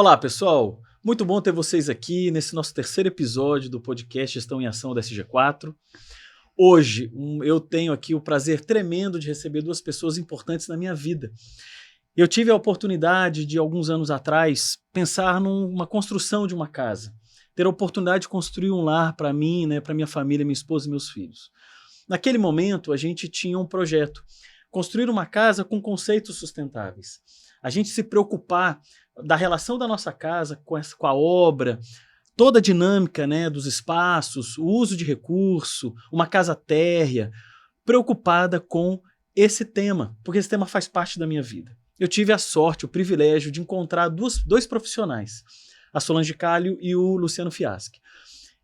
Olá, pessoal! Muito bom ter vocês aqui nesse nosso terceiro episódio do podcast Gestão em Ação da SG4. Hoje, eu tenho aqui o prazer tremendo de receber duas pessoas importantes na minha vida. Eu tive a oportunidade de, alguns anos atrás, pensar numa construção de uma casa. Ter a oportunidade de construir um lar para mim, para minha família, minha esposa e meus filhos. Naquele momento, a gente tinha um projeto. Construir uma casa com conceitos sustentáveis. A gente se preocupar da relação da nossa casa com a obra, toda a dinâmica dos espaços, o uso de recurso, uma casa térrea, preocupada com esse tema, porque esse tema faz parte da minha vida. Eu tive a sorte, o privilégio de encontrar dois profissionais, a Solange Calho e o Luciano Fiaschi.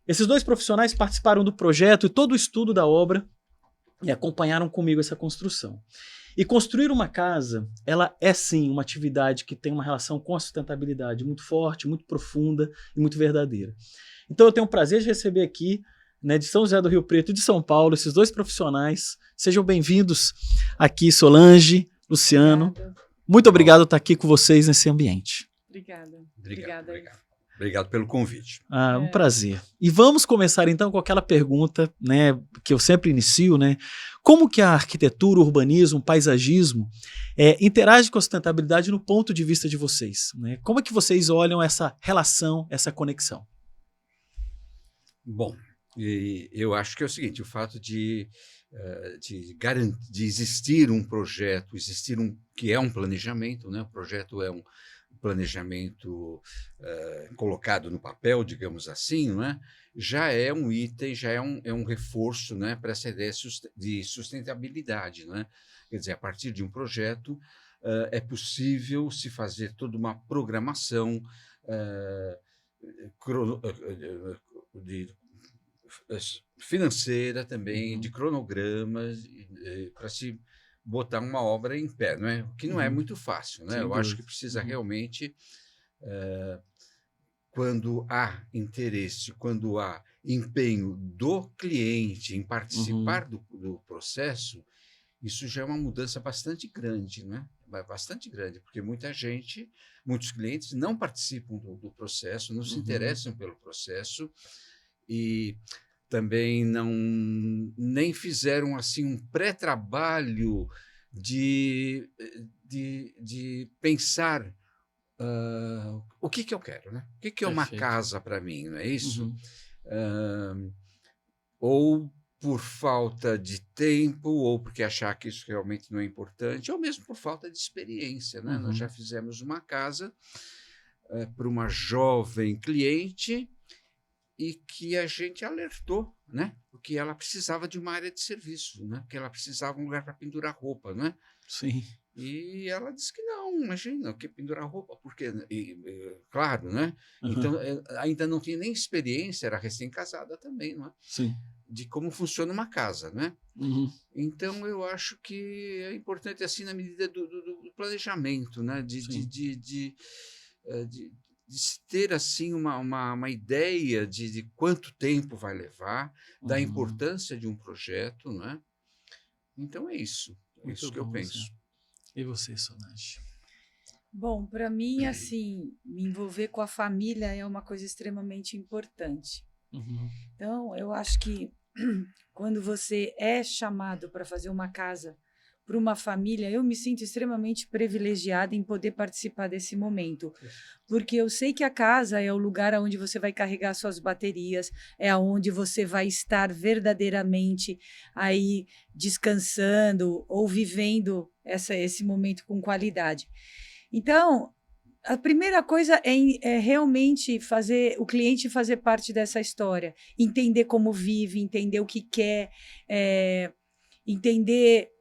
Esses dois profissionais participaram do projeto e todo o estudo da obra e acompanharam comigo essa construção. E construir uma casa, ela é sim uma atividade que tem uma relação com a sustentabilidade muito forte, muito profunda e muito verdadeira. Então eu tenho o prazer de receber aqui, de São José do Rio Preto e de São Paulo, esses dois profissionais. Sejam bem-vindos aqui, Solange, Luciano. Obrigada. Muito obrigado por estar aqui com vocês nesse ambiente. Obrigada. Obrigado pelo convite. Um prazer. E vamos começar então com aquela pergunta, que eu sempre inicio, como que a arquitetura, o urbanismo, o paisagismo interage com a sustentabilidade no ponto de vista de vocês? Como é que vocês olham essa relação, essa conexão? Bom, eu acho que é o seguinte, o fato de existir um projeto, que é um planejamento, o projeto é um planejamento colocado no papel, digamos assim, já é um item, já é um reforço para essa ideia de sustentabilidade. Quer dizer, a partir de um projeto é possível se fazer toda uma programação financeira também, de cronogramas, para se botar uma obra em pé, o que não é muito fácil. Eu acho que precisa realmente, quando há interesse, quando há empenho do cliente em participar do processo, isso já é uma mudança bastante grande, bastante grande, porque muitos clientes não participam do processo, não se interessam pelo processo e também nem fizeram assim um pré-trabalho de pensar o que eu quero, o que é uma casa para mim, não é isso? Ou por falta de tempo, ou porque achar que isso realmente não é importante, ou mesmo por falta de experiência. Nós já fizemos uma casa para uma jovem cliente e que a gente alertou, porque ela precisava de uma área de serviço, porque ela precisava de um lugar para pendurar roupa, Sim. E ela disse que não, imagina, o que pendurar roupa, porque, claro, Então, ainda não tinha nem experiência, era recém-casada também, Sim. De como funciona uma casa, Então, eu acho que é importante, assim, na medida do planejamento, de ter assim uma ideia de quanto tempo vai levar, da importância de um projeto, Então é isso, que eu penso. Luciano. E você, Solange? Bom, para mim, assim, me envolver com a família é uma coisa extremamente importante. Então, eu acho que quando você é chamado para fazer uma casa para uma família, eu me sinto extremamente privilegiada em poder participar desse momento, porque eu sei que a casa é o lugar onde você vai carregar suas baterias, é onde você vai estar verdadeiramente aí descansando ou vivendo esse momento com qualidade. Então, a primeira coisa é realmente fazer o cliente fazer parte dessa história, entender como vive, entender o que quer, entender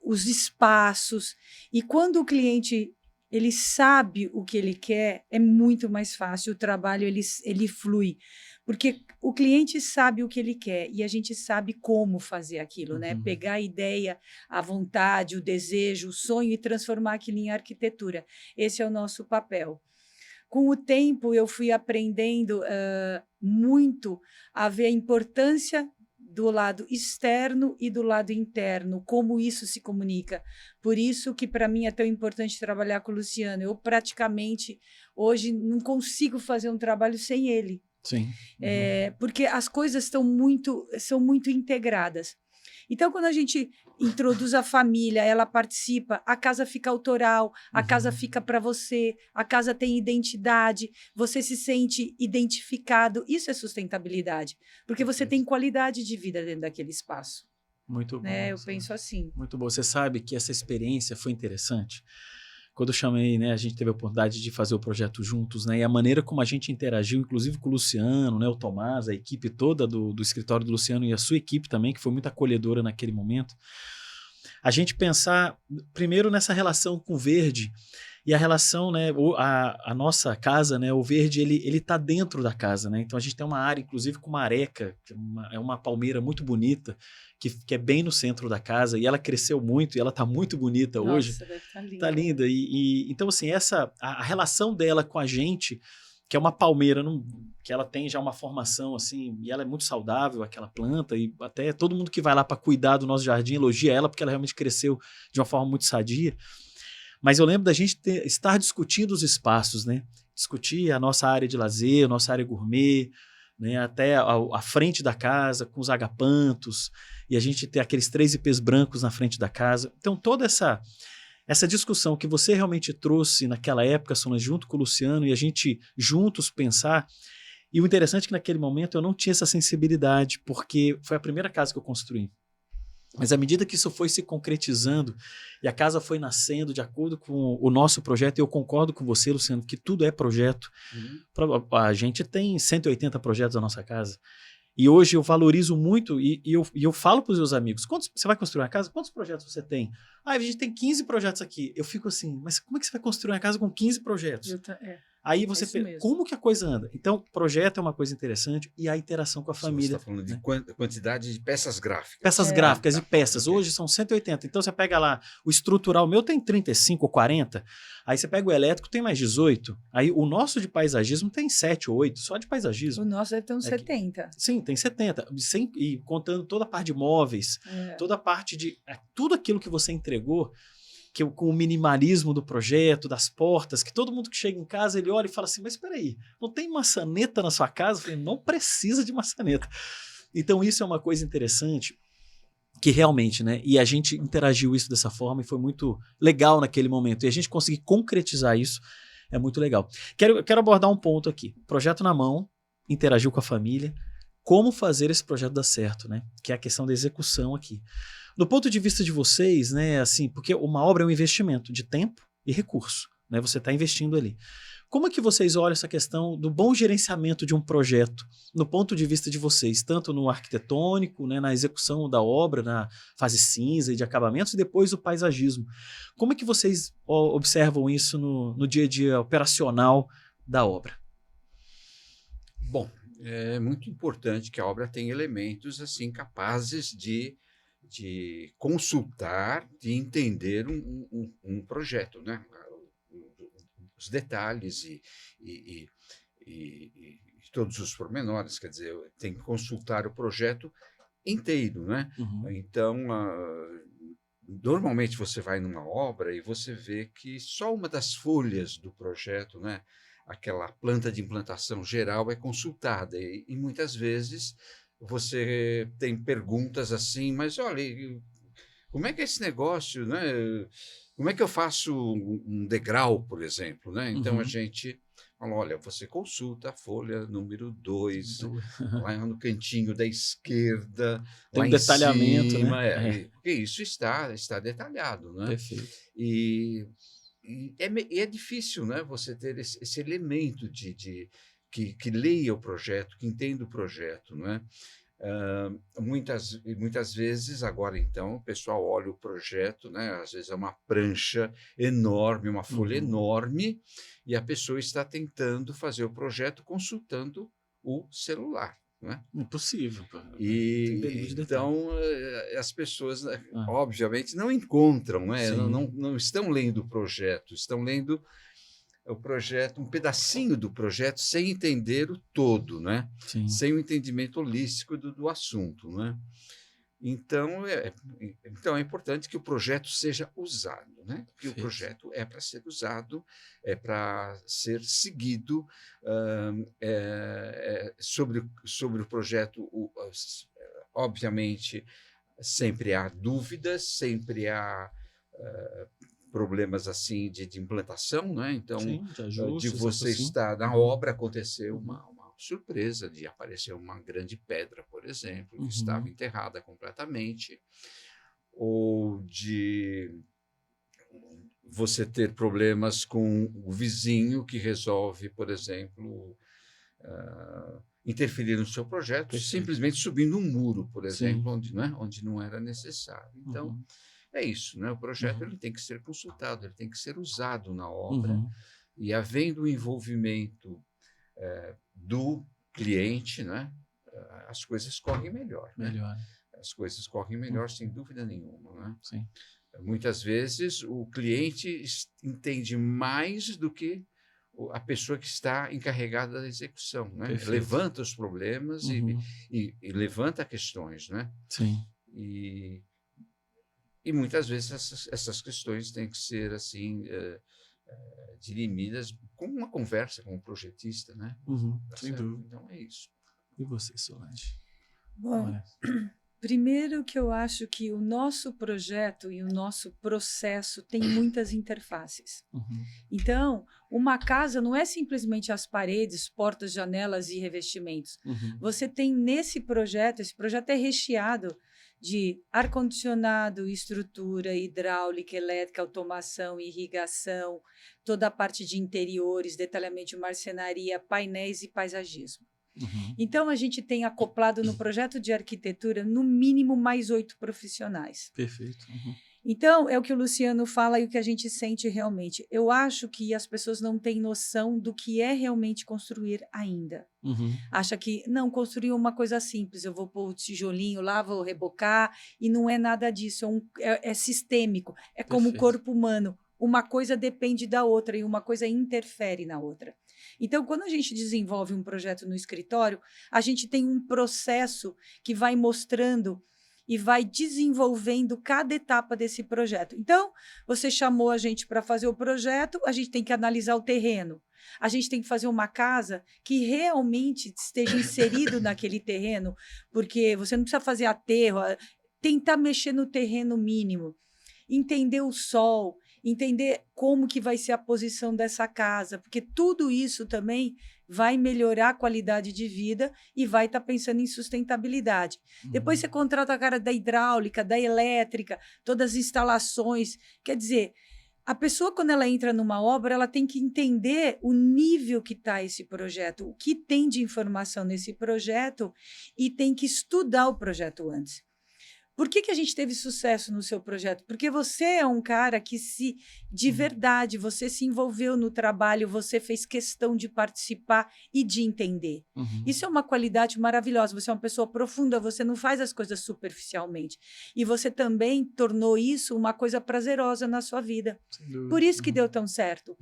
os espaços. E quando o cliente ele sabe o que ele quer, é muito mais fácil, o trabalho ele flui, porque o cliente sabe o que ele quer e a gente sabe como fazer aquilo, Pegar a ideia, a vontade, o desejo, o sonho e transformar aquilo em arquitetura. Esse é o nosso papel. Com o tempo, eu fui aprendendo muito a ver a importância do lado externo e do lado interno, como isso se comunica. Por isso que para mim é tão importante trabalhar com o Luciano. Eu praticamente hoje não consigo fazer um trabalho sem ele. Sim. Porque as coisas são muito integradas. Então, quando a gente introduz a família, ela participa, a casa fica autoral, a casa fica para você, a casa tem identidade, você se sente identificado. Isso é sustentabilidade, porque você tem qualidade de vida dentro daquele espaço. Muito bom. Eu penso assim. Muito bom. Você sabe que essa experiência foi interessante. Quando eu chamei, né, a gente teve a oportunidade de fazer o projeto juntos, né, e a maneira como a gente interagiu, inclusive com o Luciano, né, o Tomás, a equipe toda do escritório do Luciano e a sua equipe também, que foi muito acolhedora naquele momento, a gente pensar primeiro nessa relação com o verde e a relação, né, a nossa casa, né, o verde, ele tá dentro da casa, né, então a gente tem uma área, inclusive com uma areca, que é uma palmeira muito bonita, que é bem no centro da casa, e ela cresceu muito, e ela tá muito bonita hoje. Nossa, deve tá linda. Tá linda, então assim, a relação dela com a gente, que é uma palmeira, que ela tem já uma formação assim, e ela é muito saudável, aquela planta, e até todo mundo que vai lá para cuidar do nosso jardim elogia ela, porque ela realmente cresceu de uma forma muito sadia. Mas eu lembro da gente estar discutindo os espaços, né? Discutir a nossa área de lazer, a nossa área gourmet, né? Até a frente da casa, com os agapantos, e a gente ter aqueles 3 ipês brancos na frente da casa. Então, toda essa discussão que você realmente trouxe naquela época, Solange, junto com o Luciano, e a gente juntos pensar. E o interessante é que naquele momento eu não tinha essa sensibilidade, porque foi a primeira casa que eu construí. Mas à medida que isso foi se concretizando e a casa foi nascendo de acordo com o nosso projeto, e eu concordo com você, Luciano, que tudo é projeto. A gente tem 180 projetos na nossa casa. E hoje eu valorizo muito e eu falo para os meus amigos, você vai construir uma casa? Quantos projetos você tem? A gente tem 15 projetos aqui. Eu fico assim, mas como é que você vai construir uma casa com 15 projetos? Aí você pensa, como que a coisa anda? Então, projeto é uma coisa interessante e a interação com a família. Você está falando de quantidade de peças gráficas. Peças gráficas e peças. Hoje são 180. Então, você pega lá, o estrutural meu tem 35 ou 40. Aí você pega o elétrico, tem mais 18. Aí o nosso de paisagismo tem 7 ou 8, só de paisagismo. O nosso deve ter uns 70. Sim, tem 70. E contando toda a parte de móveis, toda a parte de... Tudo aquilo que você entregou, com o minimalismo do projeto, das portas, que todo mundo que chega em casa, ele olha e fala assim, mas espera aí, não tem maçaneta na sua casa? Eu falei, não precisa de maçaneta. Então isso é uma coisa interessante, que realmente, né, e a gente interagiu isso dessa forma e foi muito legal naquele momento, e a gente conseguir concretizar isso é muito legal. Quero abordar um ponto aqui, projeto na mão, interagiu com a família, como fazer esse projeto dar certo, né, que é a questão da execução aqui. Do ponto de vista de vocês, né, assim, porque uma obra é um investimento de tempo e recurso, né, você está investindo ali. Como é que vocês olham essa questão do bom gerenciamento de um projeto, no ponto de vista de vocês, tanto no arquitetônico, né, na execução da obra, na fase cinza e de acabamentos, e depois o paisagismo? Como é que vocês observam isso no dia a dia operacional da obra? Bom, é muito importante que a obra tenha elementos assim capazes de consultar, de entender um projeto, né? Os detalhes e todos os pormenores, quer dizer, tem que consultar o projeto inteiro, né? Então, normalmente você vai numa obra e você vê que só uma das folhas do projeto, né? Aquela planta de implantação geral é consultada e muitas vezes você tem perguntas assim, mas olha, como é que é esse negócio, né? Como é que eu faço um degrau, por exemplo, né? Então a gente fala, olha, você consulta a folha número 2, lá no cantinho da esquerda, tem lá um detalhamento, cima, né? Porque isso está detalhado, né? Perfeito. E é difícil, né? Você ter esse elemento que leia o projeto, que entenda o projeto, não é? Muitas vezes, agora então, o pessoal olha o projeto, né? Às vezes é uma prancha enorme, uma folha enorme, e a pessoa está tentando fazer o projeto consultando o celular. Né? Impossível. Então, as pessoas, obviamente, não encontram, né? Não estão lendo o projeto, estão lendo o projeto, um pedacinho do projeto, sem entender o todo, né? Sim. Sem o entendimento holístico do assunto, né? Então é importante que o projeto seja usado, né? Que o projeto é para ser usado, é para ser seguido. Sobre o projeto, obviamente, sempre há dúvidas, sempre há problemas assim de implantação, né? Então, Sim, de você estar na obra, aconteceu uma surpresa de aparecer uma grande pedra, por exemplo, que estava enterrada completamente, ou de você ter problemas com o vizinho que resolve, por exemplo, interferir no seu projeto, simplesmente subindo um muro, por exemplo, onde não era necessário. Então, é isso, né? O projeto ele tem que ser consultado, ele tem que ser usado na obra, e havendo o envolvimento do cliente, né? As coisas correm melhor. Né? As coisas correm melhor, sem dúvida nenhuma. Né? Sim. Muitas vezes o cliente entende mais do que a pessoa que está encarregada da execução. Né? Levanta os problemas e levanta questões. Né? Sim. E muitas vezes essas questões têm que ser assim dirimidas com uma conversa com o projetista, né? Sem dúvida. Então é isso. E você, Solange? Bom, primeiro que eu acho que o nosso projeto e o nosso processo tem muitas interfaces. Então, uma casa não é simplesmente as paredes, portas, janelas e revestimentos. Você tem nesse projeto, esse projeto é recheado de ar-condicionado, estrutura, hidráulica, elétrica, automação, irrigação, toda a parte de interiores, detalhamento de marcenaria, painéis e paisagismo. Então, a gente tem acoplado no projeto de arquitetura, no mínimo, mais 8 profissionais. Perfeito. Então, é o que o Luciano fala e o que a gente sente realmente. Eu acho que as pessoas não têm noção do que é realmente construir ainda. Acha que, não, construir uma coisa simples, eu vou pôr o tijolinho lá, vou rebocar, e não é nada disso, é sistêmico, é como o corpo humano. Uma coisa depende da outra e uma coisa interfere na outra. Então, quando a gente desenvolve um projeto no escritório, a gente tem um processo que vai mostrando e vai desenvolvendo cada etapa desse projeto. Então, você chamou a gente para fazer o projeto, a gente tem que analisar o terreno. A gente tem que fazer uma casa que realmente esteja inserido naquele terreno, porque você não precisa fazer aterro, tentar mexer no terreno mínimo, entender o sol, entender como que vai ser a posição dessa casa, porque tudo isso também vai melhorar a qualidade de vida e vai estar pensando em sustentabilidade. Depois você contrata a cara da hidráulica, da elétrica, todas as instalações. Quer dizer, a pessoa, quando ela entra numa obra, ela tem que entender o nível que está esse projeto, o que tem de informação nesse projeto, e tem que estudar o projeto antes. Por que a gente teve sucesso no seu projeto? Porque você é um cara que de verdade, você se envolveu no trabalho, você fez questão de participar e de entender. Isso é uma qualidade maravilhosa, você é uma pessoa profunda, você não faz as coisas superficialmente. E você também tornou isso uma coisa prazerosa na sua vida. Por isso que deu tão certo.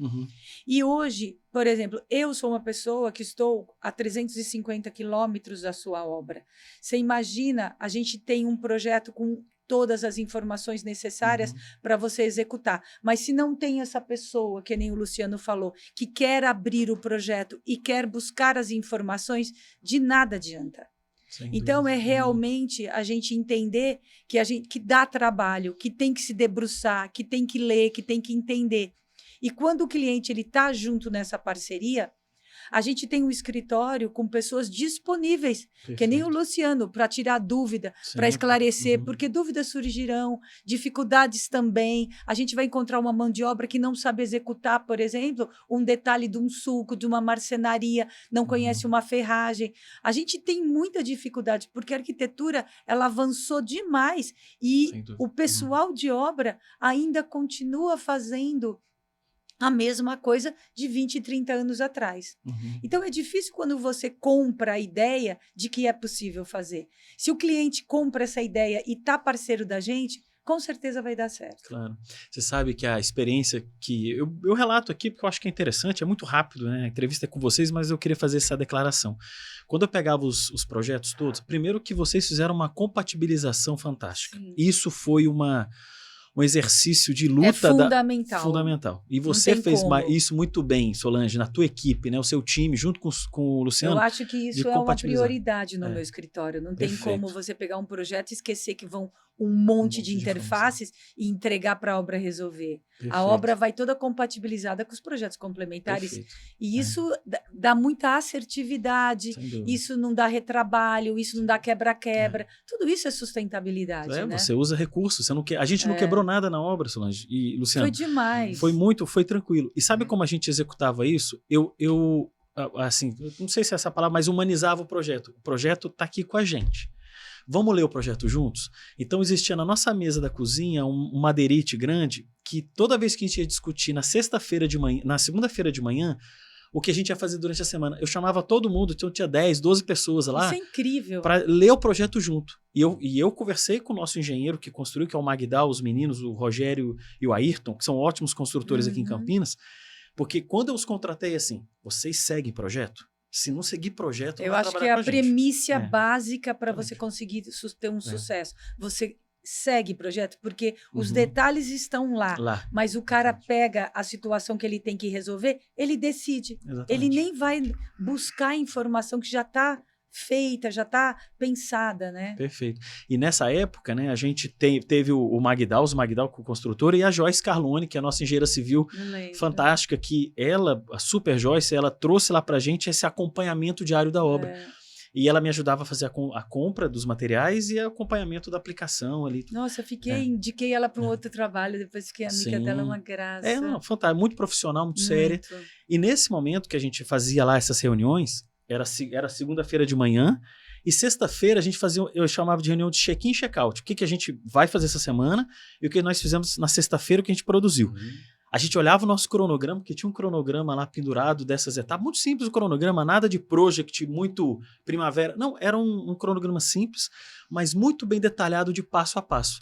E hoje, por exemplo, eu sou uma pessoa que estou a 350 quilômetros da sua obra. Você imagina, a gente tem um projeto com todas as informações necessárias para você executar. Mas se não tem essa pessoa, que nem o Luciano falou, que quer abrir o projeto e quer buscar as informações, de nada adianta. Então, é realmente a gente entender que dá trabalho, que tem que se debruçar, que tem que ler, que tem que entender. E quando o cliente está junto nessa parceria, a gente tem um escritório com pessoas disponíveis, que nem o Luciano, para tirar dúvida, para esclarecer, porque dúvidas surgirão, dificuldades também. A gente vai encontrar uma mão de obra que não sabe executar, por exemplo, um detalhe de um sulco, de uma marcenaria, não conhece uma ferragem. A gente tem muita dificuldade, porque a arquitetura ela avançou demais e o pessoal de obra ainda continua fazendo a mesma coisa de 20, 30 anos atrás. Então, é difícil quando você compra a ideia de que é possível fazer. Se o cliente compra essa ideia e está parceiro da gente, com certeza vai dar certo. Claro. Você sabe que a experiência que eu relato aqui, porque eu acho que é interessante, é muito rápido, né? A entrevista é com vocês, mas eu queria fazer essa declaração. Quando eu pegava os projetos todos, primeiro que vocês fizeram uma compatibilização fantástica. Sim. Isso foi um exercício de luta. Fundamental. Fundamental. E você fez isso muito bem, Solange, na tua equipe, né? O seu time, junto com o Luciano. Eu acho que isso é uma prioridade no meu escritório. Não tem como você pegar um projeto e esquecer que vão um monte de interfaces e entregar para a obra resolver. Perfeito. A obra vai toda compatibilizada com os projetos complementares. Perfeito. E isso dá muita assertividade, isso não dá retrabalho, isso não dá quebra-quebra. Tudo isso é sustentabilidade. Né? Você usa recursos. A gente não quebrou nada na obra, Solange e Luciano. Foi demais. Foi tranquilo. E sabe como a gente executava isso? Assim, não sei se é essa palavra, mas humanizava o projeto. O projeto está aqui com a gente. Vamos ler o projeto juntos? Então existia na nossa mesa da cozinha um madeirite grande que toda vez que a gente ia discutir na segunda-feira de manhã, o que a gente ia fazer durante a semana, eu chamava todo mundo, então tinha 10, 12 pessoas lá. Isso é incrível. Para ler o projeto junto. E eu conversei com o nosso engenheiro que construiu, que é o Magdal, os meninos, o Rogério e o Ayrton, que são ótimos construtores aqui em Campinas, porque quando eu os contratei assim, vocês seguem projeto? Se não seguir projeto, eu acho que é a premissa básica para você conseguir ter um sucesso. Você segue projeto, porque os detalhes estão lá, mas o cara pega a situação que ele tem que resolver, ele decide. Exatamente. Ele nem vai buscar informação que já está feita, já está pensada, né? Perfeito. E nessa época, né, a gente teve o Magdal, com o construtor, e a Joyce Carlone, que é a nossa engenheira civil fantástica, que a Super Joyce, ela trouxe lá pra gente esse acompanhamento diário da obra. E ela me ajudava a fazer a compra dos materiais e acompanhamento da aplicação ali. Nossa, eu indiquei ela para um outro trabalho, depois fiquei amiga dela, uma graça. Fantástico, muito profissional, muito séria. E nesse momento que a gente fazia lá essas reuniões, era segunda-feira de manhã, e sexta-feira a gente eu chamava de reunião de check-in e check-out. O que a gente vai fazer essa semana e o que nós fizemos na sexta-feira, o que a gente produziu. A gente olhava o nosso cronograma, porque tinha um cronograma lá pendurado dessas etapas, muito simples o cronograma, nada de project, muito primavera. Não, era um cronograma simples, mas muito bem detalhado de passo a passo.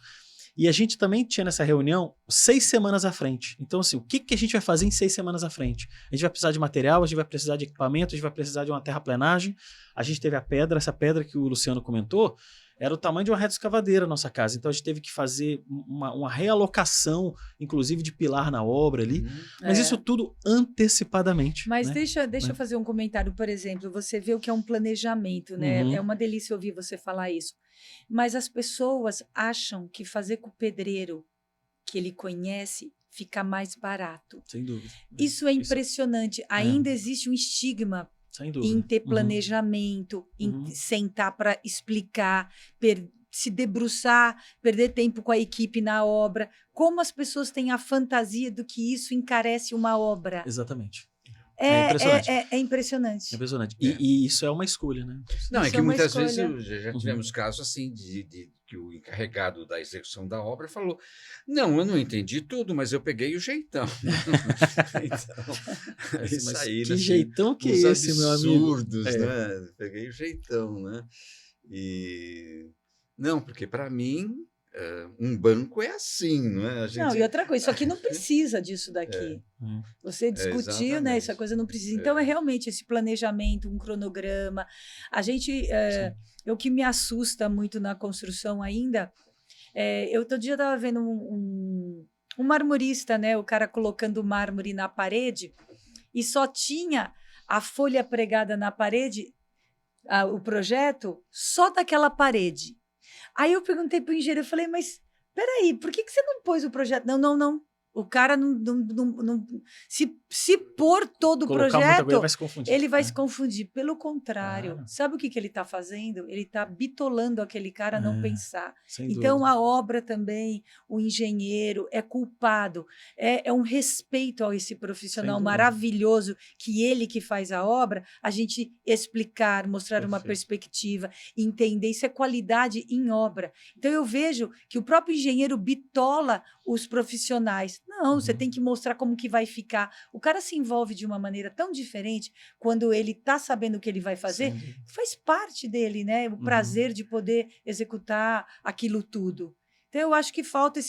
E a gente também tinha nessa reunião 6 semanas à frente. Então, assim, o que a gente vai fazer em 6 semanas à frente? A gente vai precisar de material, a gente vai precisar de equipamento, a gente vai precisar de uma terraplenagem. A gente teve essa pedra que o Luciano comentou, era o tamanho de uma retroescavadeira na nossa casa. Então, a gente teve que fazer uma realocação, inclusive de pilar na obra ali. Mas isso tudo antecipadamente. Mas né? deixa eu fazer um comentário. Por exemplo, você vê o que é um planejamento, né? É uma delícia ouvir você falar isso. Mas as pessoas acham que fazer com o pedreiro que ele conhece fica mais barato. Sem dúvida. Isso é impressionante. Ainda existe um estigma em ter planejamento, em sentar para explicar, se debruçar, perder tempo com a equipe na obra. Como as pessoas têm a fantasia do que isso encarece uma obra. Exatamente. É impressionante. É impressionante. É impressionante. E isso é uma escolha, né? Não, é que muitas vezes já tivemos casos assim de que o encarregado da execução da obra falou: não, eu não entendi tudo, mas eu peguei o jeitão. Então, isso aí, que jeitão que é esse, meu amigo? Absurdos, né? Peguei o jeitão, né? Não, porque para mim um banco é assim, não é? Não, e outra coisa, isso aqui não precisa disso daqui. Você discutiu, né? Essa coisa não precisa. Então, é realmente esse planejamento, um cronograma. A gente, o que me assusta muito na construção ainda, eu outro dia estava vendo um marmorista, né? O cara colocando mármore na parede e só tinha a folha pregada na parede, o projeto, só daquela parede. Aí eu perguntei para o engenheiro, eu falei, mas peraí, por que você não pôs o projeto? Não. O cara não se pôr todo o projeto, ele vai se confundir. Pelo contrário, sabe o que ele está fazendo? Ele está bitolando aquele cara a não pensar. Então, a obra também, o engenheiro é culpado. É um respeito a esse profissional maravilhoso que ele que faz a obra, a gente explicar, mostrar uma perspectiva, entender. Isso é qualidade em obra. Então, eu vejo que o próprio engenheiro bitola os profissionais. Não, você tem que mostrar como que vai ficar. O cara se envolve de uma maneira tão diferente quando ele está sabendo o que ele vai fazer, faz parte dele, né? O prazer de poder executar aquilo tudo. Então, eu acho que falta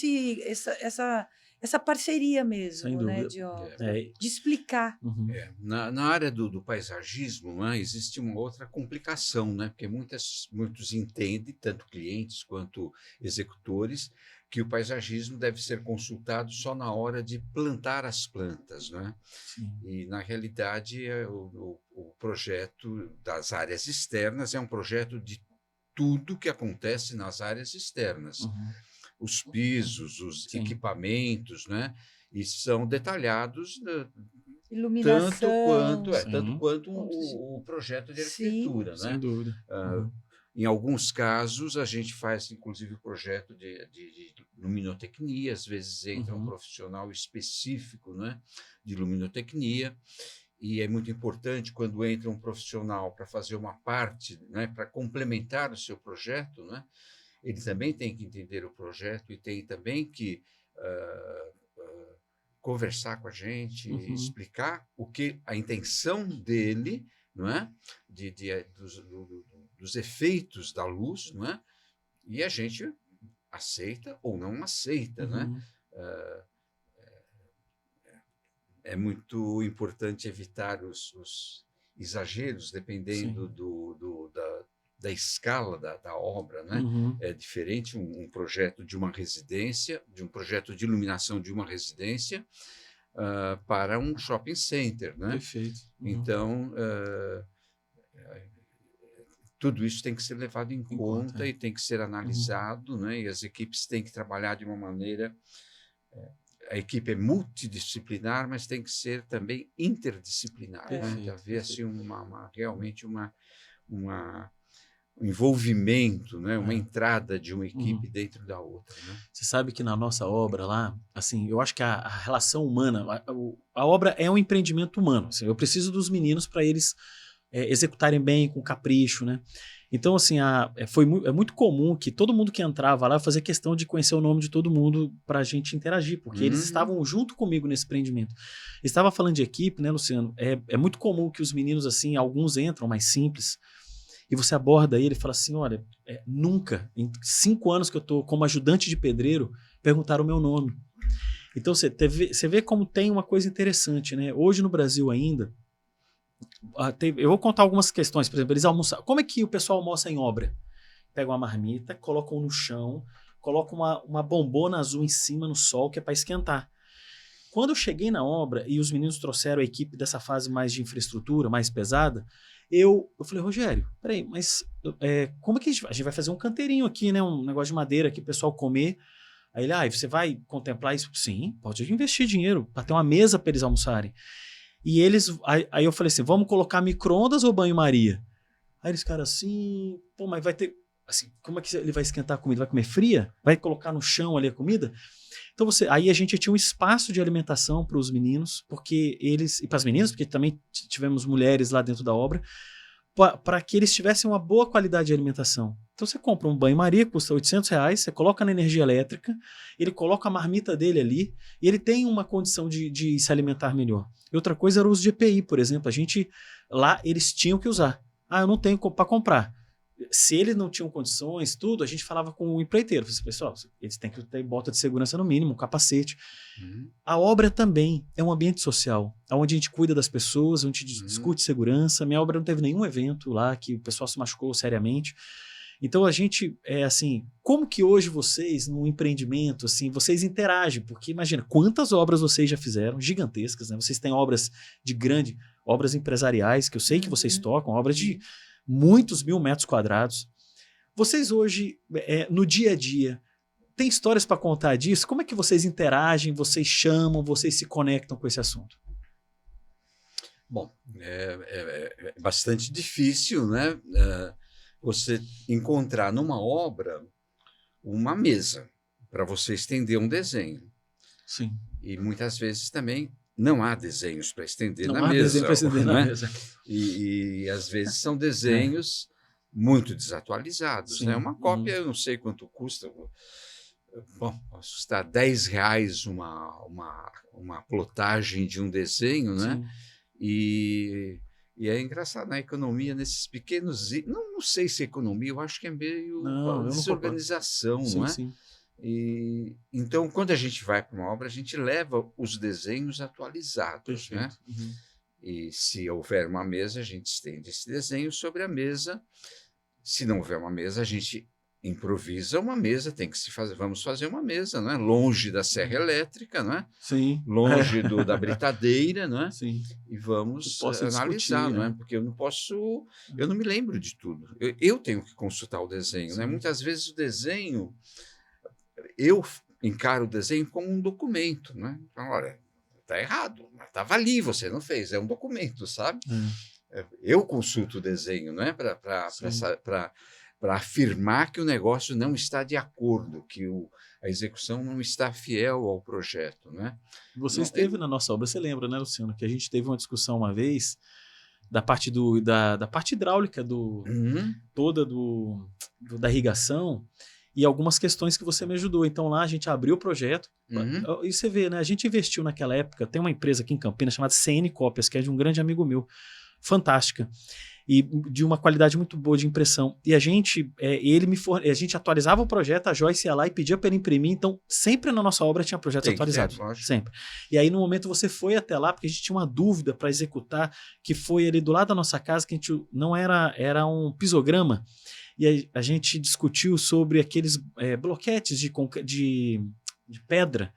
essa parceria mesmo, Sem né, dúvida. de obra, É. de explicar. Uhum. Na área do paisagismo, né, existe uma outra complicação, né, porque muitos entendem, tanto clientes quanto executores, que o paisagismo deve ser consultado só na hora de plantar as plantas, né? Sim. E, na realidade, o projeto das áreas externas é um projeto de tudo que acontece nas áreas externas. Uhum. Os pisos, os Sim. equipamentos, né? E são detalhados Iluminação. tanto quanto Pontos de- o projeto de Sim. arquitetura, Sem né? dúvida. Uhum. Em alguns casos, a gente faz, inclusive, o projeto de luminotecnia, às vezes entra um profissional específico, né, de luminotecnia, e é muito importante quando entra um profissional para fazer uma parte, né, para complementar o seu projeto, né, ele também tem que entender o projeto e tem também que conversar com a gente, explicar a intenção dele, não é? Dos efeitos da luz, não é? E a gente aceita ou não aceita, né? É muito importante evitar os exageros, dependendo da escala da obra, né? É diferente um projeto de uma residência, de um projeto de iluminação de uma residência, para um shopping center, né? Perfeito. Então, tudo isso tem que ser levado em conta e tem que ser analisado, né? E as equipes têm que trabalhar de uma maneira... A equipe é multidisciplinar, mas tem que ser também interdisciplinar, né? Tem que haver assim, realmente um envolvimento, né? Uma entrada de uma equipe dentro da outra, né? Você sabe que na nossa obra lá, assim, eu acho que a relação humana, a obra é um empreendimento humano. Assim, eu preciso dos meninos para eles executarem bem, com capricho, né? Então, assim, é muito comum que todo mundo que entrava lá fazia questão de conhecer o nome de todo mundo para a gente interagir, porque eles estavam junto comigo nesse empreendimento. Estava falando de equipe, né, Luciano? É muito comum que os meninos, assim, alguns entram mais simples, e você aborda ele e fala assim, olha, nunca, em 5 anos que eu estou como ajudante de pedreiro, perguntaram o meu nome. Então, você vê como tem uma coisa interessante, né? Hoje no Brasil ainda, eu vou contar algumas questões. Por exemplo, eles almoçam. Como é que o pessoal almoça em obra? Pega uma marmita, colocam no chão, colocam uma bombona azul em cima no sol, que é para esquentar. Quando eu cheguei na obra e os meninos trouxeram a equipe dessa fase mais de infraestrutura, mais pesada, eu falei, Rogério, peraí, mas como é que a gente vai fazer um canteirinho aqui, né? Um negócio de madeira aqui, o pessoal comer. Aí ele, você vai contemplar isso? Sim, pode investir dinheiro para ter uma mesa para eles almoçarem. E aí eu falei assim, vamos colocar micro-ondas ou banho-maria? Aí eles ficaram assim, pô, mas vai ter, assim, como é que ele vai esquentar a comida? Vai comer fria? Vai colocar no chão ali a comida? Então aí a gente tinha um espaço de alimentação para os meninos, porque eles, e para as meninas, porque também tivemos mulheres lá dentro da obra, para que eles tivessem uma boa qualidade de alimentação. Então você compra um banho-maria, custa R$800, você coloca na energia elétrica, ele coloca a marmita dele ali, e ele tem uma condição de se alimentar melhor. E outra coisa era o uso de EPI, por exemplo. Lá eles tinham que usar. Eu não tenho para comprar. Se eles não tinham condições, tudo, a gente falava com o empreiteiro. Pessoal, eles têm que ter bota de segurança no mínimo, um capacete. A obra também é um ambiente social, onde a gente cuida das pessoas, onde a gente discute segurança. Minha obra não teve nenhum evento lá que o pessoal se machucou seriamente. Então a gente, assim, como que hoje vocês, num empreendimento, assim, vocês interagem? Porque imagina, quantas obras vocês já fizeram, gigantescas, né? Vocês têm obras obras empresariais, que eu sei que vocês tocam, obras de muitos 1.000 metros quadrados. Vocês hoje, no dia a dia, tem histórias para contar disso? Como é que vocês interagem, vocês chamam, vocês se conectam com esse assunto? Bom, é bastante difícil, né? Você encontrar numa obra uma mesa para você estender um desenho. Sim. E muitas vezes também não há desenhos para estender na mesa. Não há desenho para estender na mesa. E às vezes são desenhos muito desatualizados. Né? Uma cópia, eu não sei quanto custa. Bom, custa R$10 uma plotagem de um desenho, né? E é engraçado, na economia, nesses pequenos... Não sei se é economia, eu acho que é meio desorganização, não é? Sim. Então, quando a gente vai para uma obra, a gente leva os desenhos atualizados, né? E se houver uma mesa, a gente estende esse desenho sobre a mesa. Se não houver uma mesa, a gente improvisa uma mesa, vamos fazer uma mesa, não é? Longe da serra elétrica, não é? Sim. Longe da britadeira, não é? Sim. E vamos analisar, discutir, não é? Porque eu não me lembro de tudo. Eu tenho que consultar o desenho, né? Muitas vezes o desenho, eu encaro o desenho como um documento, né? Então, olha, está errado, mas estava ali, você não fez, é um documento, sabe? Eu consulto o desenho, não é? Para afirmar que o negócio não está de acordo, que a execução não está fiel ao projeto, né? Você esteve na nossa obra, você lembra, né, Luciano, que a gente teve uma discussão uma vez da parte da parte hidráulica toda da irrigação e algumas questões que você me ajudou. Então lá a gente abriu o projeto e você vê, né? A gente investiu naquela época, tem uma empresa aqui em Campinas chamada CN Cópias, que é de um grande amigo meu, fantástica. E de uma qualidade muito boa de impressão. E a gente, a gente atualizava o projeto, a Joyce ia lá e pedia para ele imprimir, então sempre na nossa obra tinha projetos atualizados. Sempre. E aí no momento você foi até lá, porque a gente tinha uma dúvida para executar, que foi ali do lado da nossa casa, que a gente não era um pisograma, e a gente discutiu sobre aqueles bloquetes de pedra.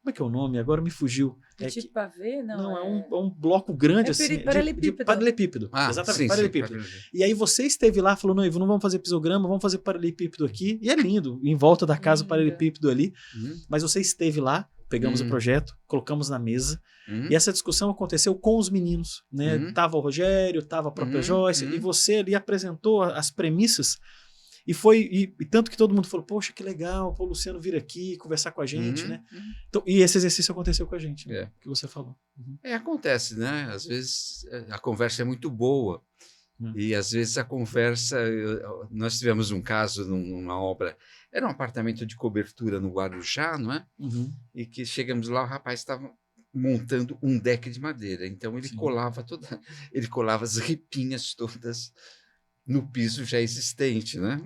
Como é que é o nome? Agora me fugiu. Tipo pavê? Não, é um bloco grande assim. Paralelepípedo. De paralelepípedo. Exatamente, sim, paralelepípedo. Sim. E aí você esteve lá, falou, não, Ivo, não vamos fazer pisograma, vamos fazer paralelepípedo aqui. E é lindo, em volta da casa o paralelepípedo ali. Mas você esteve lá, pegamos o projeto, colocamos na mesa. E essa discussão aconteceu com os meninos, né? Tava o Rogério, tava a própria Joyce, e você ali apresentou as premissas. E tanto que todo mundo falou, poxa, que legal, o Luciano vir aqui conversar com a gente, né? Então, e esse exercício aconteceu com a gente, né? Que você falou. Acontece, né? Às vezes a conversa é muito boa e às vezes a conversa... Nós tivemos um caso numa obra, era um apartamento de cobertura no Guarujá, não é? E que chegamos lá, o rapaz estava montando um deck de madeira, então ele colava as ripinhas todas no piso já existente, né?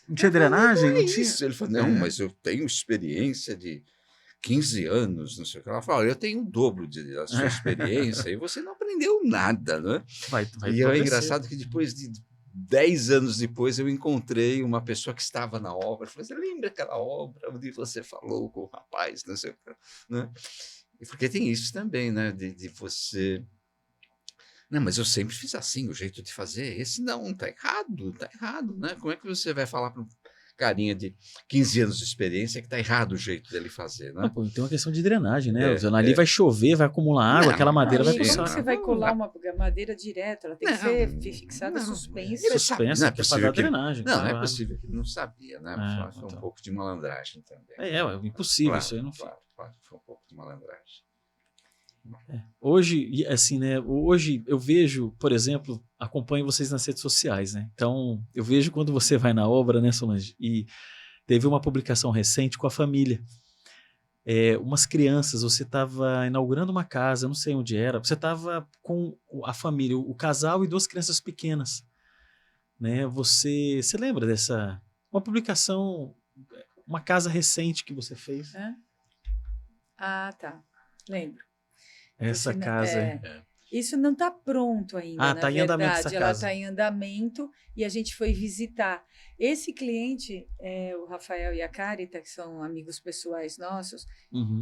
Não tinha drenagem? Não tinha isso. Ele falou, não, mas eu tenho experiência de 15 anos, não sei o que. Ela falou, eu tenho o dobro da sua experiência e você não aprendeu nada, né? E é engraçado que depois de 10 anos depois eu encontrei uma pessoa que estava na obra. Falei, você lembra aquela obra onde você falou com o rapaz, não sei o que, né? Porque tem isso também, né? De você... Não, mas eu sempre fiz assim, o jeito de fazer. Esse não, tá errado, né? Como é que você vai falar para um carinha de 15 anos de experiência que tá errado o jeito dele fazer, né? Pô, tem uma questão de drenagem, né? Ali vai chover, vai acumular água, aquela madeira vai passar. passar. Como você vai colar uma madeira direto? Ela tem que ser fixada, suspensa. Suspensa, que é para dar drenagem. Não é possível que ele não sabia, né? Foi um pouco de malandragem também. É impossível, isso aí não fica. Claro, foi um pouco de malandragem. Hoje, assim, né? Hoje eu vejo, por exemplo, acompanho vocês nas redes sociais, né? Então, eu vejo quando você vai na obra, né, Solange? E teve uma publicação recente com a família. Umas crianças, você estava inaugurando uma casa, não sei onde era, você estava com a família, o casal e 2 crianças pequenas, né? Você lembra dessa... Uma publicação, uma casa recente que você fez? Ah, tá. Lembro. Essa casa. Isso não está pronto ainda, tá em andamento essa ela casa. está em andamento e a gente foi visitar. Esse cliente, o Rafael e a Carita, que são amigos pessoais nossos,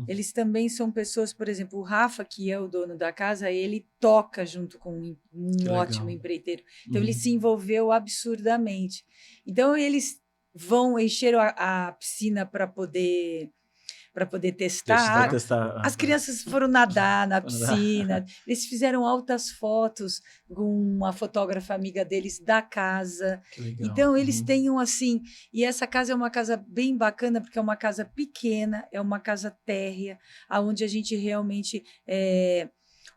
eles também são pessoas, por exemplo, o Rafa, que é o dono da casa, ele toca junto com um ótimo empreiteiro. Então, ele se envolveu absurdamente. Então, eles vão encher a piscina para poder testar. As crianças foram nadar na piscina. Eles fizeram altas fotos com uma fotógrafa amiga deles da casa. Então, eles têm assim... E essa casa é uma casa bem bacana, porque é uma casa pequena, é uma casa térrea, onde a gente realmente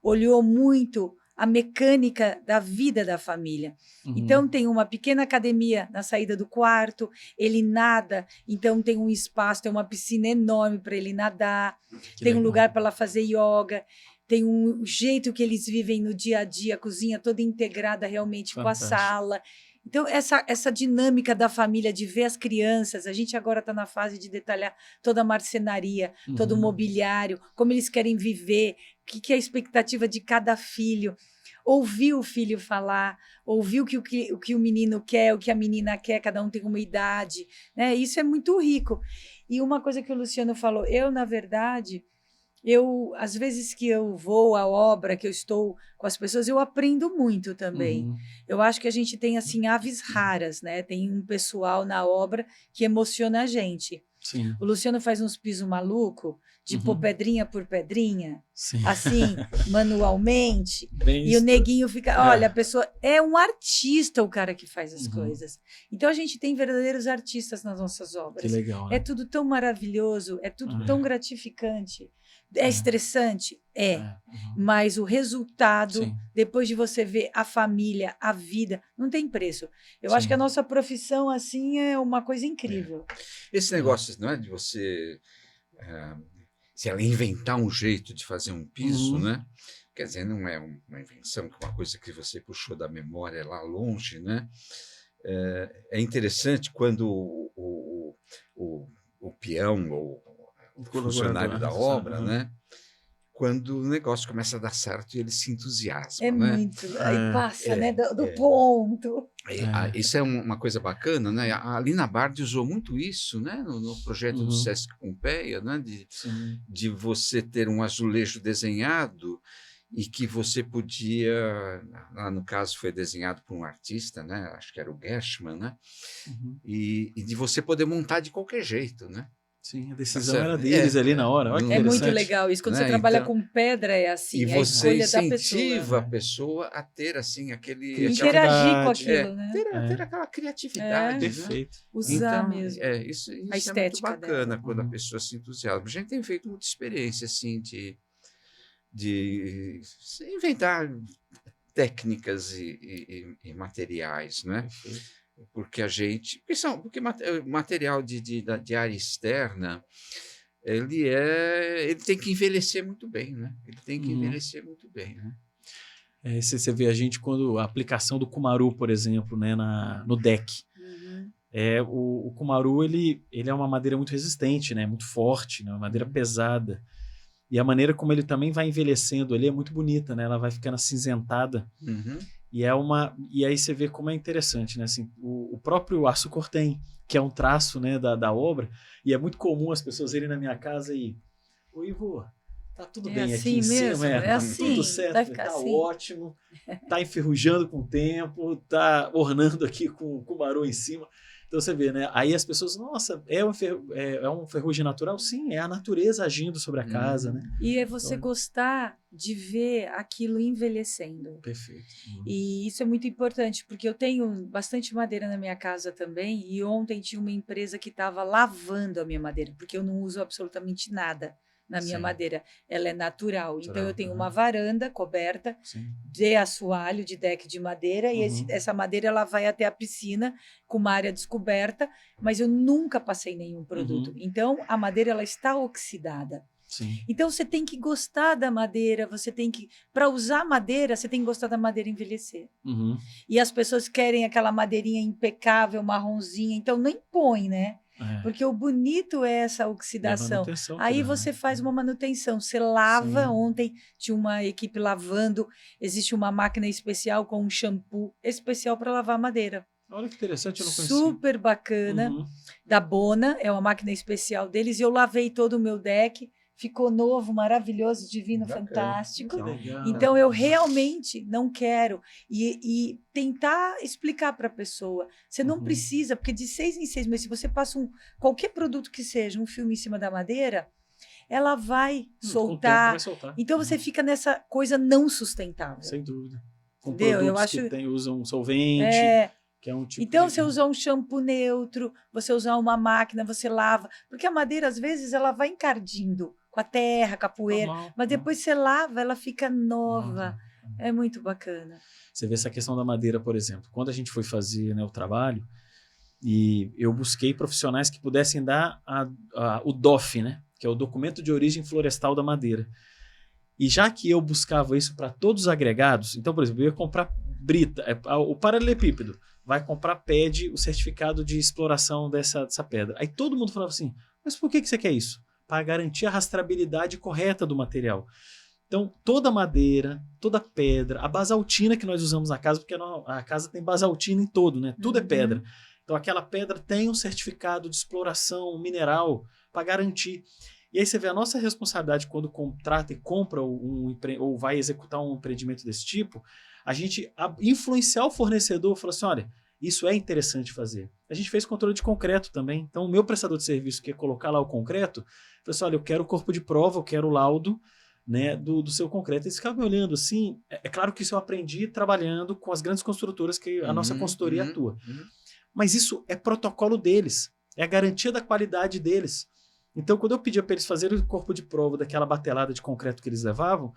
olhou muito a mecânica da vida da família. Então, tem uma pequena academia na saída do quarto, ele nada, então tem um espaço, tem uma piscina enorme para ele nadar, tem um lugar para ela fazer yoga, tem um jeito que eles vivem no dia a dia, a cozinha toda integrada realmente com a sala. Então, essa dinâmica da família, de ver as crianças, a gente agora está na fase de detalhar toda a marcenaria, todo o mobiliário, como eles querem viver, o que é a expectativa de cada filho. Ouvir o filho falar, ouvir o que o menino quer, o que a menina quer, cada um tem uma idade, né? Isso é muito rico. E uma coisa que o Luciano falou, na verdade... às vezes que eu vou à obra, que eu estou com as pessoas, eu aprendo muito também. Eu acho que a gente tem, assim, aves raras, né? Tem um pessoal na obra que emociona a gente. Sim. O Luciano faz uns pisos malucos, de pôr pedrinha por pedrinha, Sim. assim, manualmente. Bem e isso. O neguinho fica... Olha, a pessoa... É um artista o cara que faz as coisas. Então, a gente tem verdadeiros artistas nas nossas obras. Que legal, né? É tudo tão maravilhoso, é tudo tão gratificante. É estressante? Mas o resultado, depois de você ver a família, a vida, não tem preço. Eu acho que a nossa profissão, assim, é uma coisa incrível. Esse negócio, não é, de você se ela inventar um jeito de fazer um piso, né? Quer dizer, não é uma invenção, uma coisa que você puxou da memória lá longe, né? É interessante quando o peão ou o funcionário da obra, né? Quando o negócio começa a dar certo e ele se entusiasma, né? Muito. Aí passa, né? Do ponto. Isso é uma coisa bacana, né? A Lina Bardi usou muito isso, né? No projeto do Sesc Pompeia, né? De você ter um azulejo desenhado e que você podia, lá no caso foi desenhado por um artista, né? Acho que era o Gershman, né? E de você poder montar de qualquer jeito, né? Sim, a decisão era deles ali na hora. Olha que é muito legal isso. Quando você trabalha com pedra, é assim. E você incentiva a pessoa a ter, assim, interagir com aquilo, né? Ter aquela criatividade. Perfeito. Usar então, mesmo. Isso é muito bacana quando a pessoa se entusiasma. A gente tem feito muita experiência, assim, de inventar técnicas e materiais, né? Perfeito. Porque material de área externa, ele tem que envelhecer muito bem, né? Ele tem que envelhecer muito bem, né? Você vê a gente quando a aplicação do Cumaru, por exemplo, né, no deck. O Cumaru ele é uma madeira muito resistente, né? Muito forte, né? Uma madeira pesada. E a maneira como ele também vai envelhecendo ali é muito bonita, né? Ela vai ficando acinzentada. E aí você vê como é interessante, né? Assim, o próprio aço cortem, que é um traço, né, da obra, e é muito comum as pessoas irem na minha casa e... Ô, Ivo, tá tudo bem assim aqui mesmo, em cima? tá assim, tudo certo, tá assim. ótimo, tá enferrujando com o tempo, tá ornando aqui com o Cumaru em cima. Então você vê, né? Aí as pessoas, nossa, é um ferrugem natural? Sim, é a natureza agindo sobre a casa, né? E é você gostar de ver aquilo envelhecendo. Perfeito. E isso é muito importante, porque eu tenho bastante madeira na minha casa também, e ontem tinha uma empresa que estava lavando a minha madeira, porque eu não uso absolutamente nada na minha madeira, ela é natural. Então, eu tenho uma varanda coberta de assoalho, de deck de madeira, e essa madeira ela vai até a piscina com uma área descoberta, mas eu nunca passei nenhum produto. Então, a madeira ela está oxidada. Então, você tem que gostar da madeira, para usar madeira, você tem que gostar da madeira envelhecer. E as pessoas querem aquela madeirinha impecável, marronzinha, então nem põe, né? Porque o bonito é essa oxidação. Aí você faz uma manutenção, você lava. Ontem tinha uma equipe lavando, existe uma máquina especial com um shampoo especial para lavar madeira. Olha que interessante, eu não conhecia. Super bacana, da Bona, é uma máquina especial deles, e eu lavei todo o meu deck, ficou novo, maravilhoso, divino, fantástico. Então, eu realmente não quero. E tentar explicar para a pessoa. Você não precisa, porque de 6 em 6 meses, se você passa qualquer produto que seja, um filme em cima da madeira, ela vai soltar. Vai soltar. Então, você fica nessa coisa não sustentável. Sem dúvida. Com entendeu? produtos que usam solvente. Que é um tipo então, você usar um shampoo neutro, você usar uma máquina, você lava. Porque a madeira, às vezes, ela vai encardindo com a terra, com a poeira. Mas depois você lava, ela fica nova. É muito bacana. Você vê essa questão da madeira, por exemplo. Quando a gente foi fazer, né, o trabalho, e eu busquei profissionais que pudessem dar o DOF, né, que é o Documento de Origem Florestal da Madeira. E já que eu buscava isso para todos os agregados, então, por exemplo, eu ia comprar brita, o paralelepípedo, vai comprar, pede o certificado de exploração dessa pedra. Aí todo mundo falava assim, mas por que você quer isso? Para garantir a rastreabilidade correta do material. Então, toda madeira, toda pedra, a basaltina que nós usamos na casa, porque a casa tem basaltina em todo, né? Tudo é pedra. Então, aquela pedra tem um certificado de exploração mineral para garantir. E aí você vê a nossa responsabilidade quando contrata e compra ou vai executar um empreendimento desse tipo, a gente influenciar o fornecedor, falar assim, olha, isso é interessante fazer. A gente fez controle de concreto também. Então, o meu prestador de serviço que ia colocar lá o concreto, falou assim, olha, eu quero o corpo de prova, eu quero o laudo, né, do seu concreto. Eles ficavam me olhando assim. É claro que isso eu aprendi trabalhando com as grandes construtoras que a nossa consultoria atua. Mas isso é protocolo deles. É a garantia da qualidade deles. Então, quando eu pedia para eles fazerem o corpo de prova daquela batelada de concreto que eles levavam,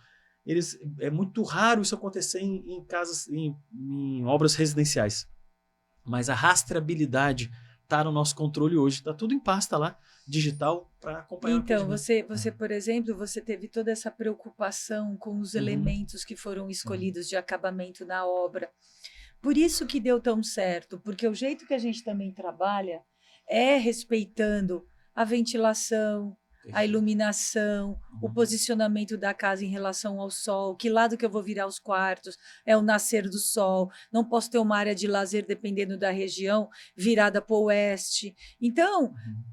é muito raro isso acontecer em casas, em obras residenciais. Mas a rastreabilidade está no nosso controle hoje. Está tudo em pasta lá, digital, para acompanhar. Então, você, por exemplo, você teve toda essa preocupação com os elementos que foram escolhidos de acabamento na obra. Por isso que deu tão certo, porque o jeito que a gente também trabalha é respeitando a ventilação, a iluminação, o posicionamento da casa em relação ao sol, que lado que eu vou virar os quartos, é o nascer do sol, não posso ter uma área de lazer, dependendo da região, virada para o oeste. Então,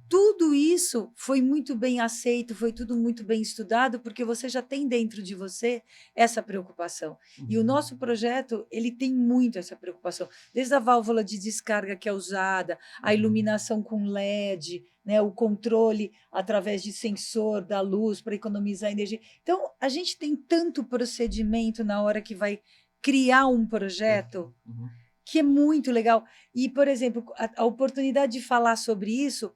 tudo isso foi muito bem aceito, foi tudo muito bem estudado, porque você já tem dentro de você essa preocupação. E o nosso projeto, ele tem muito essa preocupação, desde a válvula de descarga que é usada, a iluminação com LED, né, o controle através de sensor da luz para economizar energia. Então, a gente tem tanto procedimento na hora que vai criar um projeto que é muito legal. E, por exemplo, a oportunidade de falar sobre isso,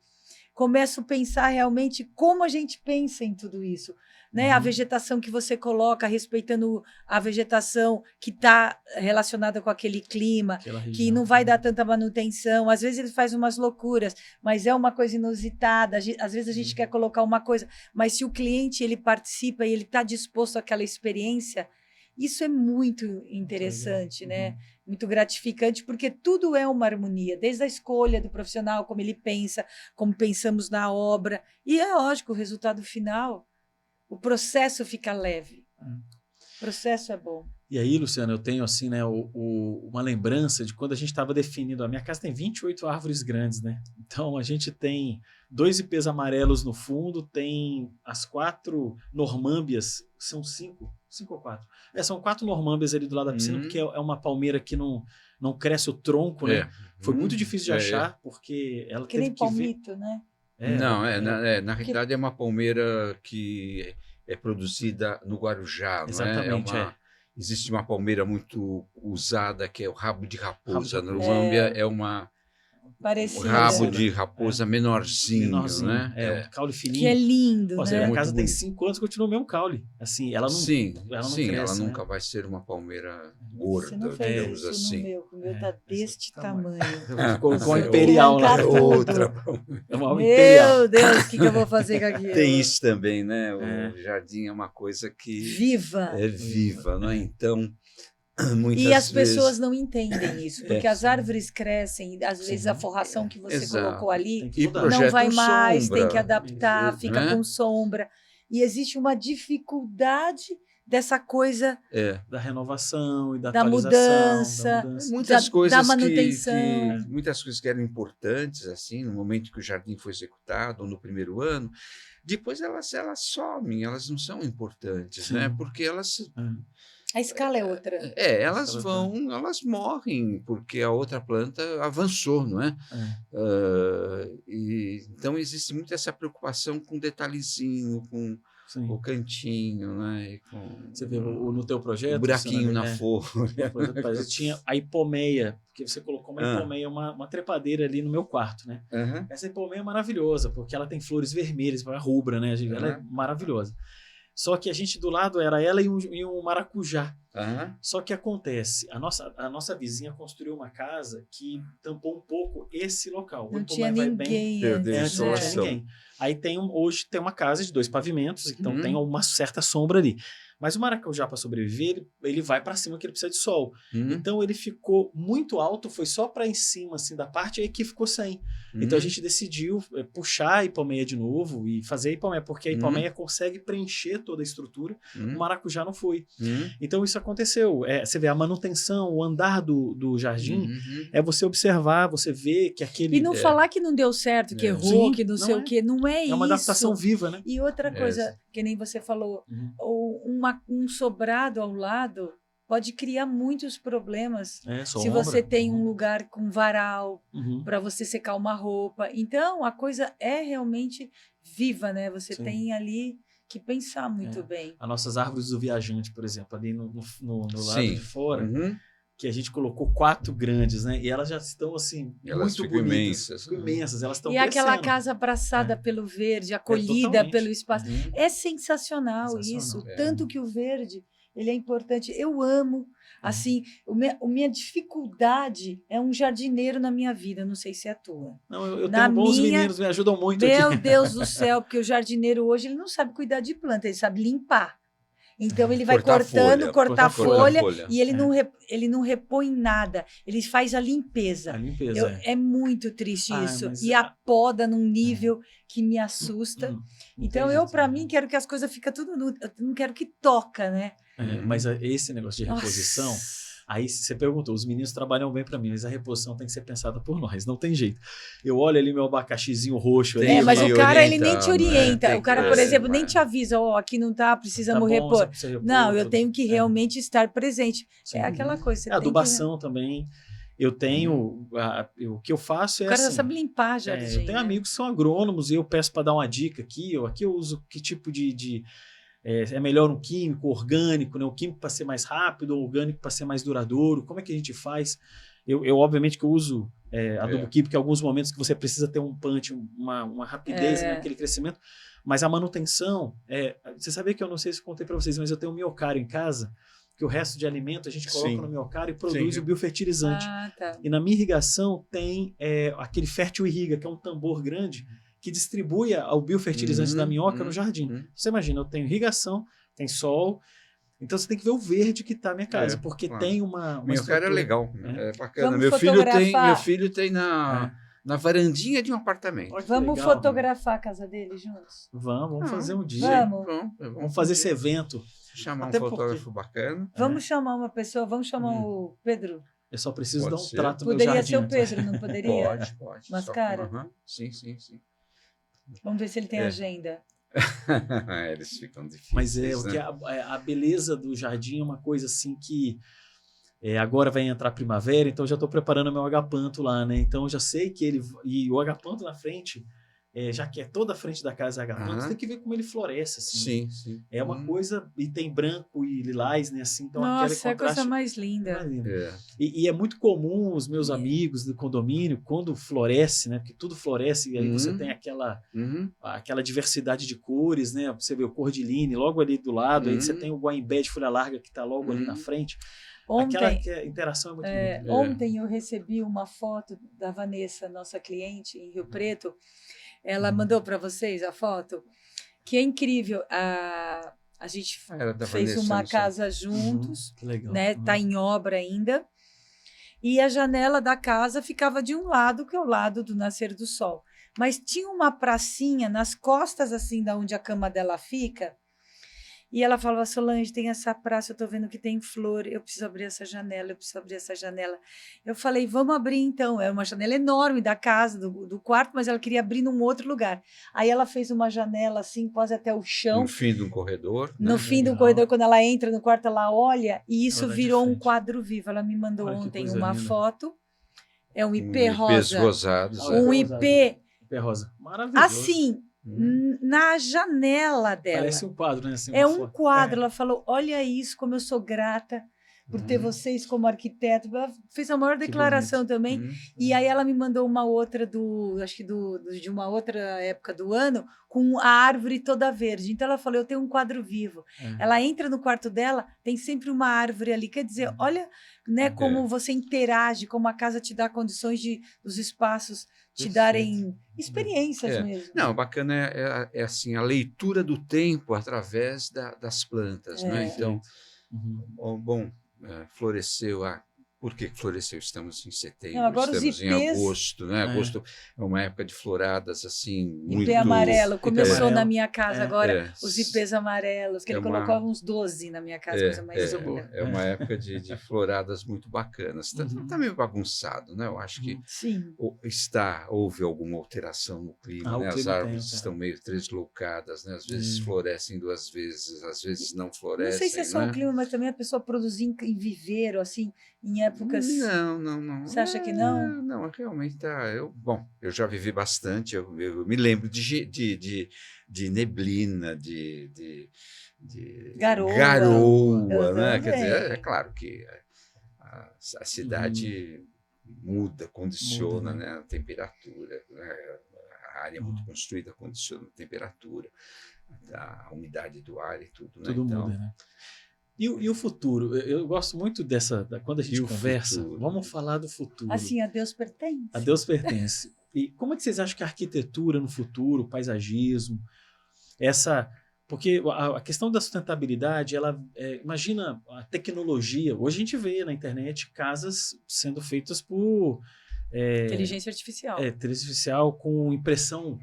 começo a pensar realmente como a gente pensa em tudo isso. Né? A vegetação que você coloca, respeitando a vegetação que está relacionada com aquele clima, que não vai dar tanta manutenção. Às vezes ele faz umas loucuras, mas é uma coisa inusitada. Às vezes a gente quer colocar uma coisa, mas se o cliente ele participa e ele está disposto àquela experiência, isso é muito interessante, né? Muito gratificante, porque tudo é uma harmonia, desde a escolha do profissional, como ele pensa, como pensamos na obra. E é lógico, o resultado final, o processo fica leve. O processo é bom. E aí, Luciano, eu tenho assim, né, uma lembrança de quando a gente estava definindo. A minha casa tem 28 árvores grandes, né? Então a gente tem 2 ipês amarelos no fundo, tem as 4 normâmbias, são 5 ou 4. São 4 normâmbias ali do lado da piscina, porque é uma palmeira que não cresce o tronco, né? Foi muito difícil de achar, porque ela que teve nem palmito, né? Na realidade é uma palmeira que é produzida no Guarujá, exatamente, não é? Existe uma palmeira muito usada que é o rabo de raposa. Na Colômbia é uma parecida. Um rabo de raposa menorzinho, né? Um caule fininho. Que é lindo, né? A casa tem 5 anos e continua o mesmo caule. Assim, ela não, ela não cresce, ela né? nunca vai ser uma palmeira gorda, você não fez digamos isso assim. O meu tá desse tamanho. Com a imperial lá. Outra. Meu Deus, o que eu vou fazer com aquilo? Tem isso também, né? O jardim é uma coisa que... Viva! É viva, né? Então... E as pessoas não entendem isso, porque as árvores crescem, às vezes a forração que você colocou ali não vai mais, tem que adaptar, fica com sombra. E existe uma dificuldade dessa coisa da renovação e da mudança, muitas coisas da manutenção. Muitas coisas que eram importantes, assim, no momento que o jardim foi executado, ou no primeiro ano, depois elas somem, elas não são importantes, né? Porque elas... A escala é outra. Elas morrem, porque a outra planta avançou, não é? Então, existe muito essa preocupação com o detalhezinho, com o cantinho, né? Você vê no teu projeto? O buraquinho na folha. Tinha a hipomeia, porque você colocou uma hipomeia, uma trepadeira ali no meu quarto, né? Essa hipomeia é maravilhosa, porque ela tem flores vermelhas, rubra, né? Ela é maravilhosa. Só que a gente do lado era ela e um maracujá. Só que acontece, a nossa vizinha construiu uma casa que tampou um pouco esse local. Não tinha ninguém. Não tinha ninguém. Aí hoje tem uma casa de 2 pavimentos, então tem uma certa sombra ali. Mas o maracujá, para sobreviver, ele vai para cima que ele precisa de sol. Então ele ficou muito alto, foi só para em cima assim, da parte, aí que ficou sem. Então a gente decidiu puxar a hipomeia de novo e fazer a hipomeia, porque a hipomeia consegue preencher toda a estrutura, o maracujá não foi. Então isso aconteceu. Você vê a manutenção, o andar do jardim, é você observar, você ver que aquele... E não falar que não deu certo, que errou, Sim, que não sei o quê, não é isso. É uma adaptação viva, né? E outra coisa, que nem você falou, um sobrado ao lado pode criar muitos problemas se você tem um lugar com varal para você secar uma roupa. Então, a coisa é realmente viva, né? Você tem ali que pensar muito bem. As nossas árvores do viajante, por exemplo, ali no lado de fora, que a gente colocou 4 grandes, né? E elas já estão, assim, elas muito bonitas. Imensas. Ficam imensas, elas estão E crescendo. aquela casa abraçada pelo verde, acolhida pelo espaço. É sensacional isso. Tanto que o verde, ele é importante. Eu amo, assim, a minha dificuldade é um jardineiro na minha vida, não sei se é a tua. Não, eu tenho bons meninos, me ajudam muito aqui. Meu Deus do céu, porque o jardineiro hoje, ele não sabe cuidar de planta, ele sabe limpar. Então, ele vai cortar folha, e ele não repõe nada. Ele faz a limpeza. É muito triste isso. E a poda num nível que me assusta. Então, para mim, quero que as coisas fiquem tudo... Eu não quero que toca, né? Mas esse negócio de reposição... Aí você perguntou, os meninos trabalham bem para mim, mas a reposição tem que ser pensada por nós, não tem jeito. Eu olho ali meu abacaxizinho roxo. Mas o cara, ele nem te orienta. O cara, por exemplo, nem te avisa, aqui não tá, precisamos repor. Não, eu tenho que realmente estar presente. Sim. É aquela coisa. Você adubação também. Eu tenho, o que eu faço é o cara assim, sabe limpar jardim. Eu tenho amigos que são agrônomos e eu peço para dar uma dica aqui. Aqui eu uso que tipo é melhor um químico, orgânico, né? O químico para ser mais rápido, o orgânico para ser mais duradouro. Como é que a gente faz? Eu obviamente que eu uso adubo químico em alguns momentos que você precisa ter um punch, uma rapidez naquele crescimento, mas a manutenção, você sabia que eu não sei se contei para vocês, mas eu tenho um miocário em casa, que o resto de alimento a gente coloca no miocário e produz o biofertilizante. E na minha irrigação tem aquele fértil irriga, que é um tambor grande, que distribui o biofertilizante da minhoca no jardim. Você imagina, eu tenho irrigação, tem sol, então você tem que ver o verde que está a minha casa, porque tem uma minhocário é legal, é bacana. Meu filho tem na varandinha de um apartamento. Vamos legal, fotografar a casa dele juntos? Vamos fazer um dia. Vamos fazer esse evento. Chamar um fotógrafo bacana. Vamos chamar uma pessoa, vamos chamar o Pedro. Eu só preciso dar um trato no Poderia jardim. ser o Pedro, não poderia? Pode. Mascara? Sim. Vamos ver se ele tem agenda. Eles ficam difíceis. Mas porque a beleza do jardim é uma coisa assim que agora vai entrar a primavera, então eu já estou preparando meu agapanto lá, né? Então eu já sei que e o agapanto na frente, já que é toda a frente da casa agapanto, você tem que ver como ele floresce. Assim, sim. É uma coisa, e tem branco e lilás, né? Assim, então nossa, é a coisa mais linda. E é muito comum os meus amigos do condomínio, quando floresce, né? Porque tudo floresce, e aí você tem aquela diversidade de cores, né? Você vê o cordyline logo ali do lado, aí você tem o guaimbé de folha larga que está logo ali na frente. Aquela interação é muito bonita. Ontem eu recebi uma foto da Vanessa, nossa cliente em Rio Preto. Ela mandou para vocês a foto, que é incrível. A gente fez uma casa juntos, né? Tá em obra ainda. E a janela da casa ficava de um lado, que é o lado do nascer do sol. Mas tinha uma pracinha nas costas, assim, da onde a cama dela fica. E ela falava, Solange, tem essa praça, eu estou vendo que tem flor, eu preciso abrir essa janela, Eu falei, vamos abrir então. É uma janela enorme da casa, do quarto, mas ela queria abrir num outro lugar. Aí ela fez uma janela assim, quase até o chão. No fim do corredor. No fim do corredor, quando ela entra no quarto, ela olha, e isso virou um quadro vivo. Ela me mandou ontem uma foto. É um IP rosa. Rosados. Um IP rosa. Maravilhoso. Assim, na janela dela. Parece um quadro, né? Assim, um quadro. Ela falou, olha isso, como eu sou grata por ter vocês como arquiteto. Ela fez a maior declaração também. E aí ela me mandou uma outra de uma outra época do ano, com a árvore toda verde. Então ela falou, eu tenho um quadro vivo. Ela entra no quarto dela, tem sempre uma árvore ali. Quer dizer, olha, né, como você interage, como a casa te dá condições dos espaços te darem experiências mesmo. Não, bacana é assim, a leitura do tempo através das plantas, né? Então, floresceu Por que floresceu? Estamos em setembro, não, agora estamos em agosto, né? Agosto é uma época de floradas, assim, muito... Ipê amarelo, começou na minha casa agora, os ipês amarelos, que ele colocou uns 12 na minha casa, coisa mais linda. É uma época de floradas muito bacanas. Tá meio bagunçado, né? Eu acho que houve alguma alteração no clima, né? As árvores estão meio treslocadas, né? Às vezes florescem 2 vezes, às vezes não florescem. Não sei se é só o clima, mas também a pessoa produzir em viveiro, assim, em épocas... Não. Você acha que não? Não, realmente tá... Eu já vivi bastante, eu me lembro de neblina, de garoa, né? Quer dizer, é claro que a cidade muda, condiciona, né? A temperatura, né? A área muito construída condiciona a temperatura, a umidade do ar e tudo, né? Tudo muda, né? E o futuro? Eu gosto muito quando a gente conversa, vamos falar do futuro. Assim, a Deus pertence. A Deus pertence. E como é que vocês acham que a arquitetura no futuro, o paisagismo, porque a questão da sustentabilidade, imagina a tecnologia, hoje a gente vê na internet casas sendo feitas por... inteligência artificial. Inteligência artificial com impressão,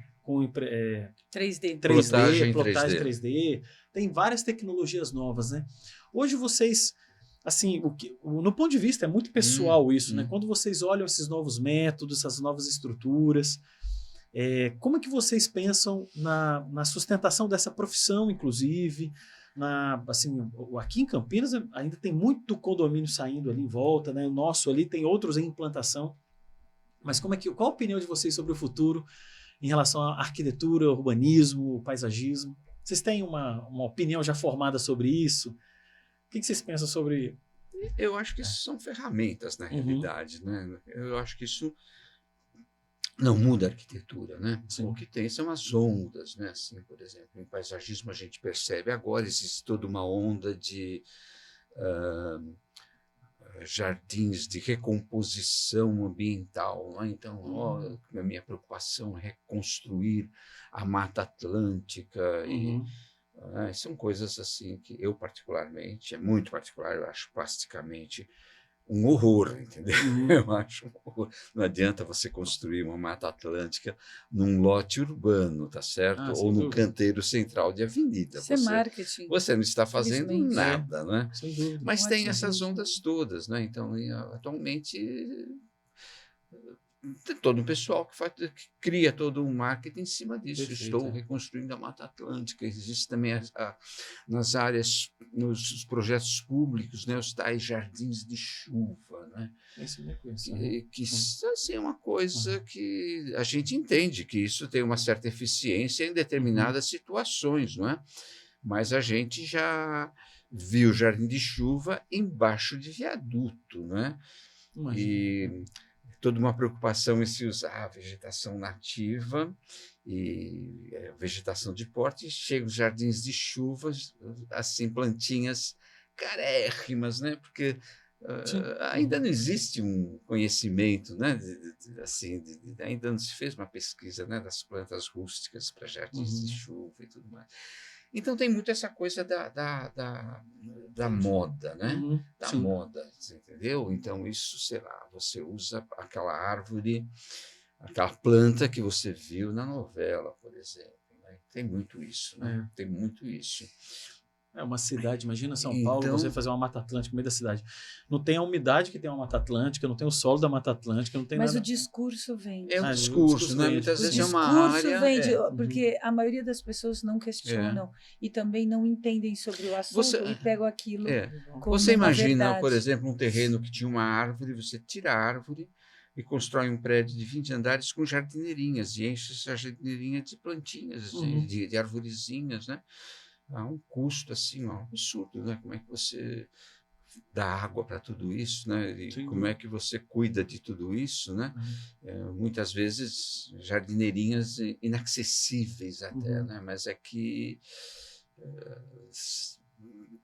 3D. Plotagem 3D. Tem várias tecnologias novas, né? Hoje vocês, assim, no ponto de vista é muito pessoal isso, né? Quando vocês olham esses novos métodos, essas novas estruturas, como é que vocês pensam na sustentação dessa profissão, inclusive? Assim, aqui em Campinas ainda tem muito condomínio saindo ali em volta, né? O nosso ali tem outros em implantação. Mas qual a opinião de vocês sobre o futuro em relação à arquitetura, urbanismo, paisagismo? Vocês têm uma opinião já formada sobre isso? O que vocês pensam sobre... Eu acho que isso são ferramentas, na realidade, né? Eu acho que isso não muda a arquitetura, né? Sim. O que tem são as ondas, né? Assim, por exemplo, em paisagismo a gente percebe agora existe toda uma onda de jardins de recomposição ambiental, né? Então, a minha preocupação é reconstruir a Mata Atlântica são coisas assim que eu particularmente, é muito particular, eu acho plasticamente um horror, entendeu? Eu acho um horror. Não adianta você construir uma Mata Atlântica num lote urbano, tá certo? Ou no canteiro central de avenida. Isso é marketing. Você não está fazendo nada, né? Sem dúvida. Mas tem essas ondas todas, né? Então, atualmente, tem todo um pessoal que cria todo um marketing em cima disso. Perfeito, estou reconstruindo a Mata Atlântica. Existe também nas áreas, nos projetos públicos, né, os tais jardins de chuva, né? Isso me conhece, que assim, é uma coisa que a gente entende que isso tem uma certa eficiência em determinadas situações, não é? Mas a gente já viu jardim de chuva embaixo de viaduto, né? E toda uma preocupação em se usar a vegetação nativa e vegetação de porte, e chegam os jardins de chuva, assim, plantinhas carérrimas, né? Porque ainda não existe um conhecimento, né? Ainda não se fez uma pesquisa, né, das plantas rústicas para jardins de chuva e tudo mais. Então tem muito essa coisa da moda, né? Da moda, você entendeu? Então isso, sei lá, você usa aquela árvore, aquela planta que você viu na novela, por exemplo, né? Tem muito isso, né? Tem muito isso. É uma cidade, imagina São Paulo, você fazer uma Mata Atlântica no meio da cidade. Não tem a umidade que tem uma Mata Atlântica, não tem o solo da Mata Atlântica, não tem Mas nada. o discurso vem. É um discurso, né? Muitas vezes é uma área... Porque a maioria das pessoas não questionam e também não entendem sobre o assunto e pegam aquilo como Você imagina, uma verdade. Por exemplo, um terreno que tinha uma árvore, você tira a árvore e constrói um prédio de 20 andares com jardineirinhas, e enche essa jardineirinha de plantinhas, de arvorezinhas, né? Há um custo assim, um absurdo, né? Como é que você dá água para tudo isso, né? E Sim. como é que você cuida de tudo isso, né? Muitas vezes jardineirinhas inacessíveis até, né? Mas é que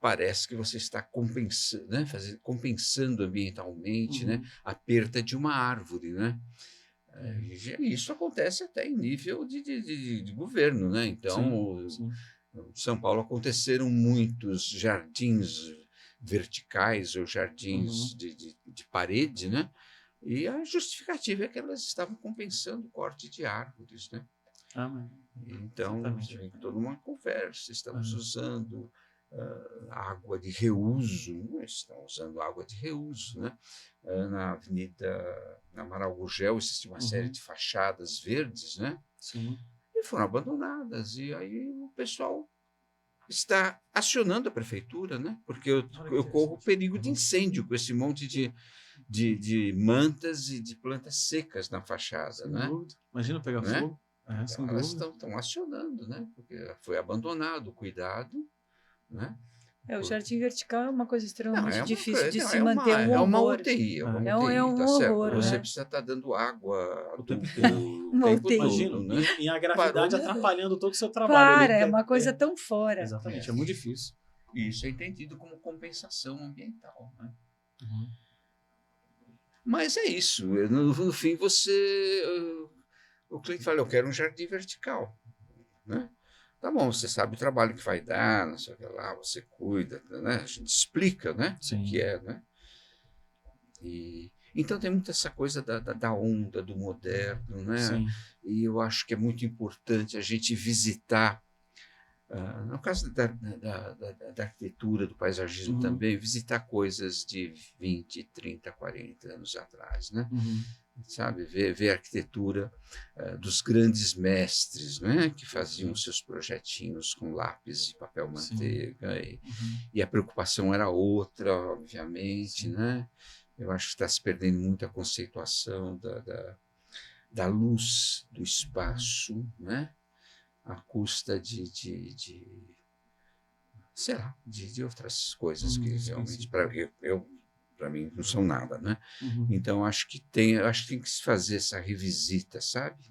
parece que você está compensando, né? Compensando ambientalmente, né? A perda de uma árvore, né? Isso acontece até em nível de governo, né? Então, sim. em São Paulo aconteceram muitos jardins verticais ou jardins de parede, né? E a justificativa é que elas estavam compensando o corte de árvores, né? Então, tem toda uma conversa. Estamos usando água de reuso, estão usando água de reuso, né? Na Avenida Amaral Gurgel existe uma série de fachadas verdes, né? Sim. E foram abandonadas. E aí o pessoal está acionando a prefeitura, né? Porque eu corro perigo de incêndio com esse monte de mantas e de plantas secas na fachada, sem né? dúvida. Imagina pegar né? fogo. Então, elas estão acionando, né? Porque foi abandonado o cuidado, né? O jardim vertical é uma coisa extremamente difícil de se é manter, um uma horror. UTI, É tá horror, certo? Você né? precisa estar dando água o tempo tempo UTI. todo, Imagina, né? e a gravidade atrapalhando todo o seu trabalho. É uma coisa tão fora. Exatamente, é muito difícil. E isso é entendido como compensação ambiental, né? Mas é isso. No fim, o cliente fala, eu quero um jardim vertical, né? Tá bom, você sabe o trabalho que vai dar, não sei o que lá, você cuida, né? A gente explica, né? Sim. O que é, né? Então tem muito essa coisa da onda, do moderno, né? Sim. E eu acho que é muito importante a gente visitar, no caso da arquitetura, do paisagismo também, visitar coisas de 20, 30, 40 anos atrás, né? Sabe, ver a arquitetura dos grandes mestres, né? Que faziam seus projetinhos com lápis e papel manteiga, e a preocupação era outra, obviamente, né? Eu acho que está se perdendo muito a conceituação da luz do espaço, né? À custa sei lá, de outras coisas que realmente para mim não são nada, né? Então acho que tem que se fazer essa revisita, sabe?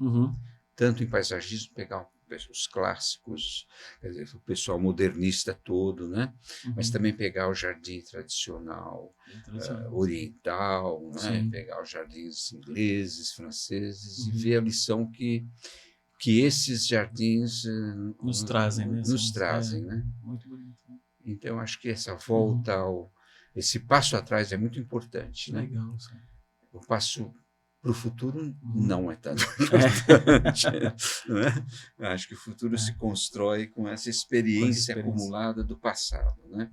Tanto em paisagismo, pegar os clássicos, quer dizer, o pessoal modernista todo, né? Mas também pegar o jardim tradicional, oriental, né? Pegar os jardins ingleses, franceses e ver a lição que esses jardins nos trazem, né? Né? Muito bonito. Então, acho que essa volta esse passo atrás é muito importante, né? Legal, sim. O passo para o futuro não é tanto importante, né? Acho que o futuro se constrói com essa experiência acumulada do passado, né?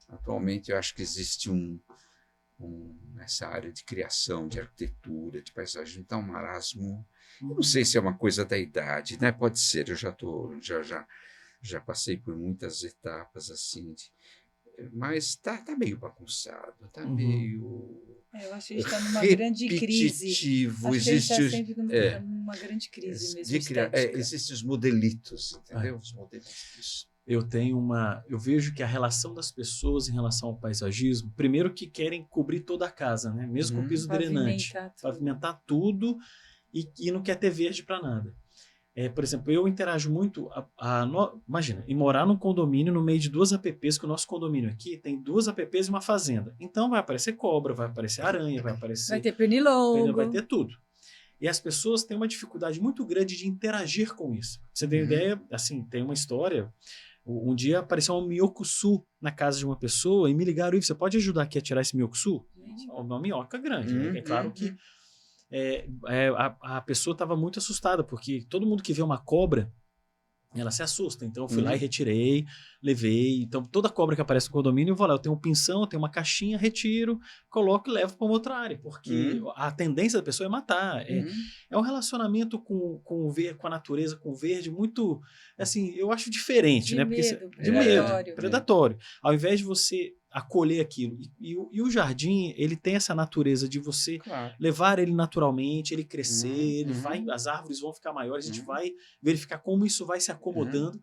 Atualmente, eu acho que existe essa área de criação, de arquitetura, de paisagem, está um marasmo. Eu não sei se é uma coisa da idade, né? Pode ser, eu já passei por muitas etapas assim, mas tá meio bagunçado, tá meio... Eu acho que a gente está numa grande crise. Acho que a gente está sempre numa grande crise mesmo, existem os modelitos, entendeu? Os modelitos. Eu vejo que a relação das pessoas em relação ao paisagismo, primeiro que querem cobrir toda a casa, né? Mesmo com piso drenante, pavimentar tudo e não quer ter verde para nada. Por exemplo, eu interajo muito, imagina, em morar num condomínio no meio de 2 APPs, que o nosso condomínio aqui tem 2 APPs e uma fazenda. Então vai aparecer cobra, vai aparecer aranha, vai aparecer... Vai ter pernilongo. Vai ter tudo. E as pessoas têm uma dificuldade muito grande de interagir com isso. Pra você ter ideia, assim, tem uma história... Um dia apareceu um minhocuçu na casa de uma pessoa e me ligaram, Ivo, você pode ajudar aqui a tirar esse minhocuçu? Uma minhoca grande. É claro que a pessoa estava muito assustada, porque todo mundo que vê uma cobra, ela se assusta. Então eu fui lá e retirei, levei. Então toda cobra que aparece no condomínio, eu vou lá, eu tenho um pinção, eu tenho uma caixinha, retiro, coloco e levo para uma outra área, porque a tendência da pessoa é matar. É um relacionamento com a natureza, com o verde, muito, assim, eu acho diferente, né? De medo, predatório. Ao invés de você acolher aquilo. E o jardim, ele tem essa natureza de você levar ele naturalmente, ele crescer, as árvores vão ficar maiores, a gente vai verificar como isso vai se acomodando.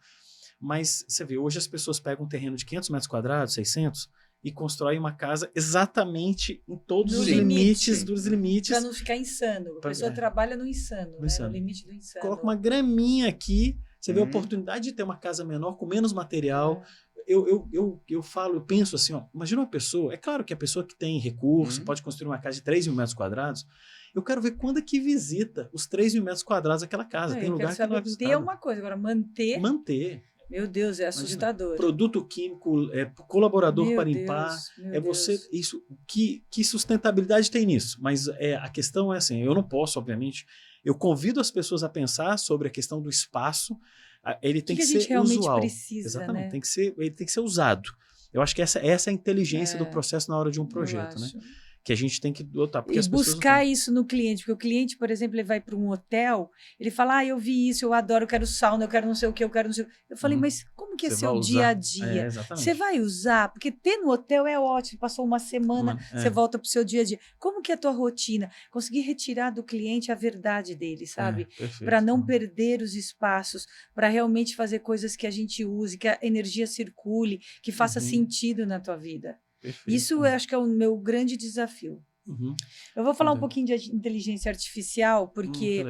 Mas você vê, hoje as pessoas pegam um terreno de 500 metros quadrados, 600, e constrói uma casa exatamente em todos No os limite. dos limites. Para não ficar insano. A pessoa trabalha no insano, no limite do insano. Coloca uma graminha aqui, você vê a oportunidade de ter uma casa menor, com menos material. Eu falo, eu penso assim, ó, imagina uma pessoa, é claro que a pessoa que tem recurso pode construir uma casa de 3 mil metros quadrados, eu quero ver quando é que visita os 3 mil metros quadrados daquela casa. Tem lugar que não é visitado. Ter uma coisa, agora manter. Meu Deus, é assustador. Imagina, produto químico, colaborador para limpar. Isso. Que sustentabilidade tem nisso? Mas a questão é assim, eu não posso, obviamente. Eu convido as pessoas a pensar sobre a questão do espaço. Ele tem que ser usual. O que a gente realmente precisa, exatamente, né? Ele tem que ser usado. Eu acho que essa é a inteligência do processo na hora de um projeto, né? Que a gente tem que adotar. Porque e buscar isso no cliente, porque o cliente, por exemplo, ele vai para um hotel, ele fala, eu vi isso, eu adoro, eu quero sauna, eu quero não sei o que, eu quero não sei o que. Eu falei, mas como que é seu dia a dia? Você vai usar? Porque ter no hotel é ótimo, passou uma semana, você volta para o seu dia a dia. Como que é a tua rotina? Conseguir retirar do cliente a verdade dele, sabe? Para não perder os espaços, para realmente fazer coisas que a gente use, que a energia circule, que faça sentido na tua vida. Perfeito. Isso eu acho que é o meu grande desafio. Eu vou falar um pouquinho de inteligência artificial, porque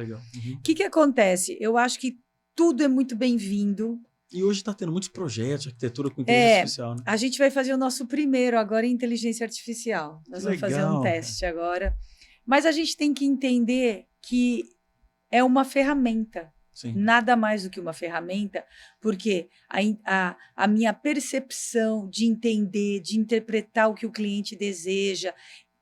o que acontece? Eu acho que tudo é muito bem-vindo. E hoje está tendo muitos projetos de arquitetura com inteligência artificial, né? A gente vai fazer o nosso primeiro agora em inteligência artificial. Nós vamos fazer um teste agora. Mas a gente tem que entender que é uma ferramenta. Sim. Nada mais do que uma ferramenta, porque a minha percepção de entender, de interpretar o que o cliente deseja,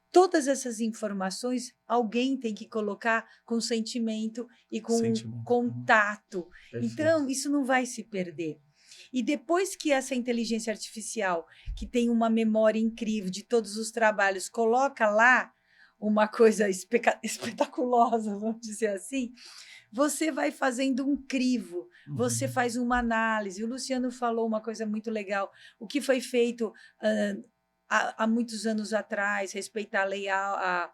todas essas informações, alguém tem que colocar com sentimento e com contato. Então, isso não vai se perder. E depois que essa inteligência artificial, que tem uma memória incrível de todos os trabalhos, coloca lá uma coisa espetaculosa, vamos dizer assim, você vai fazendo um crivo, você faz uma análise. O Luciano falou uma coisa muito legal. O que foi feito há muitos anos atrás, respeitar a lei, a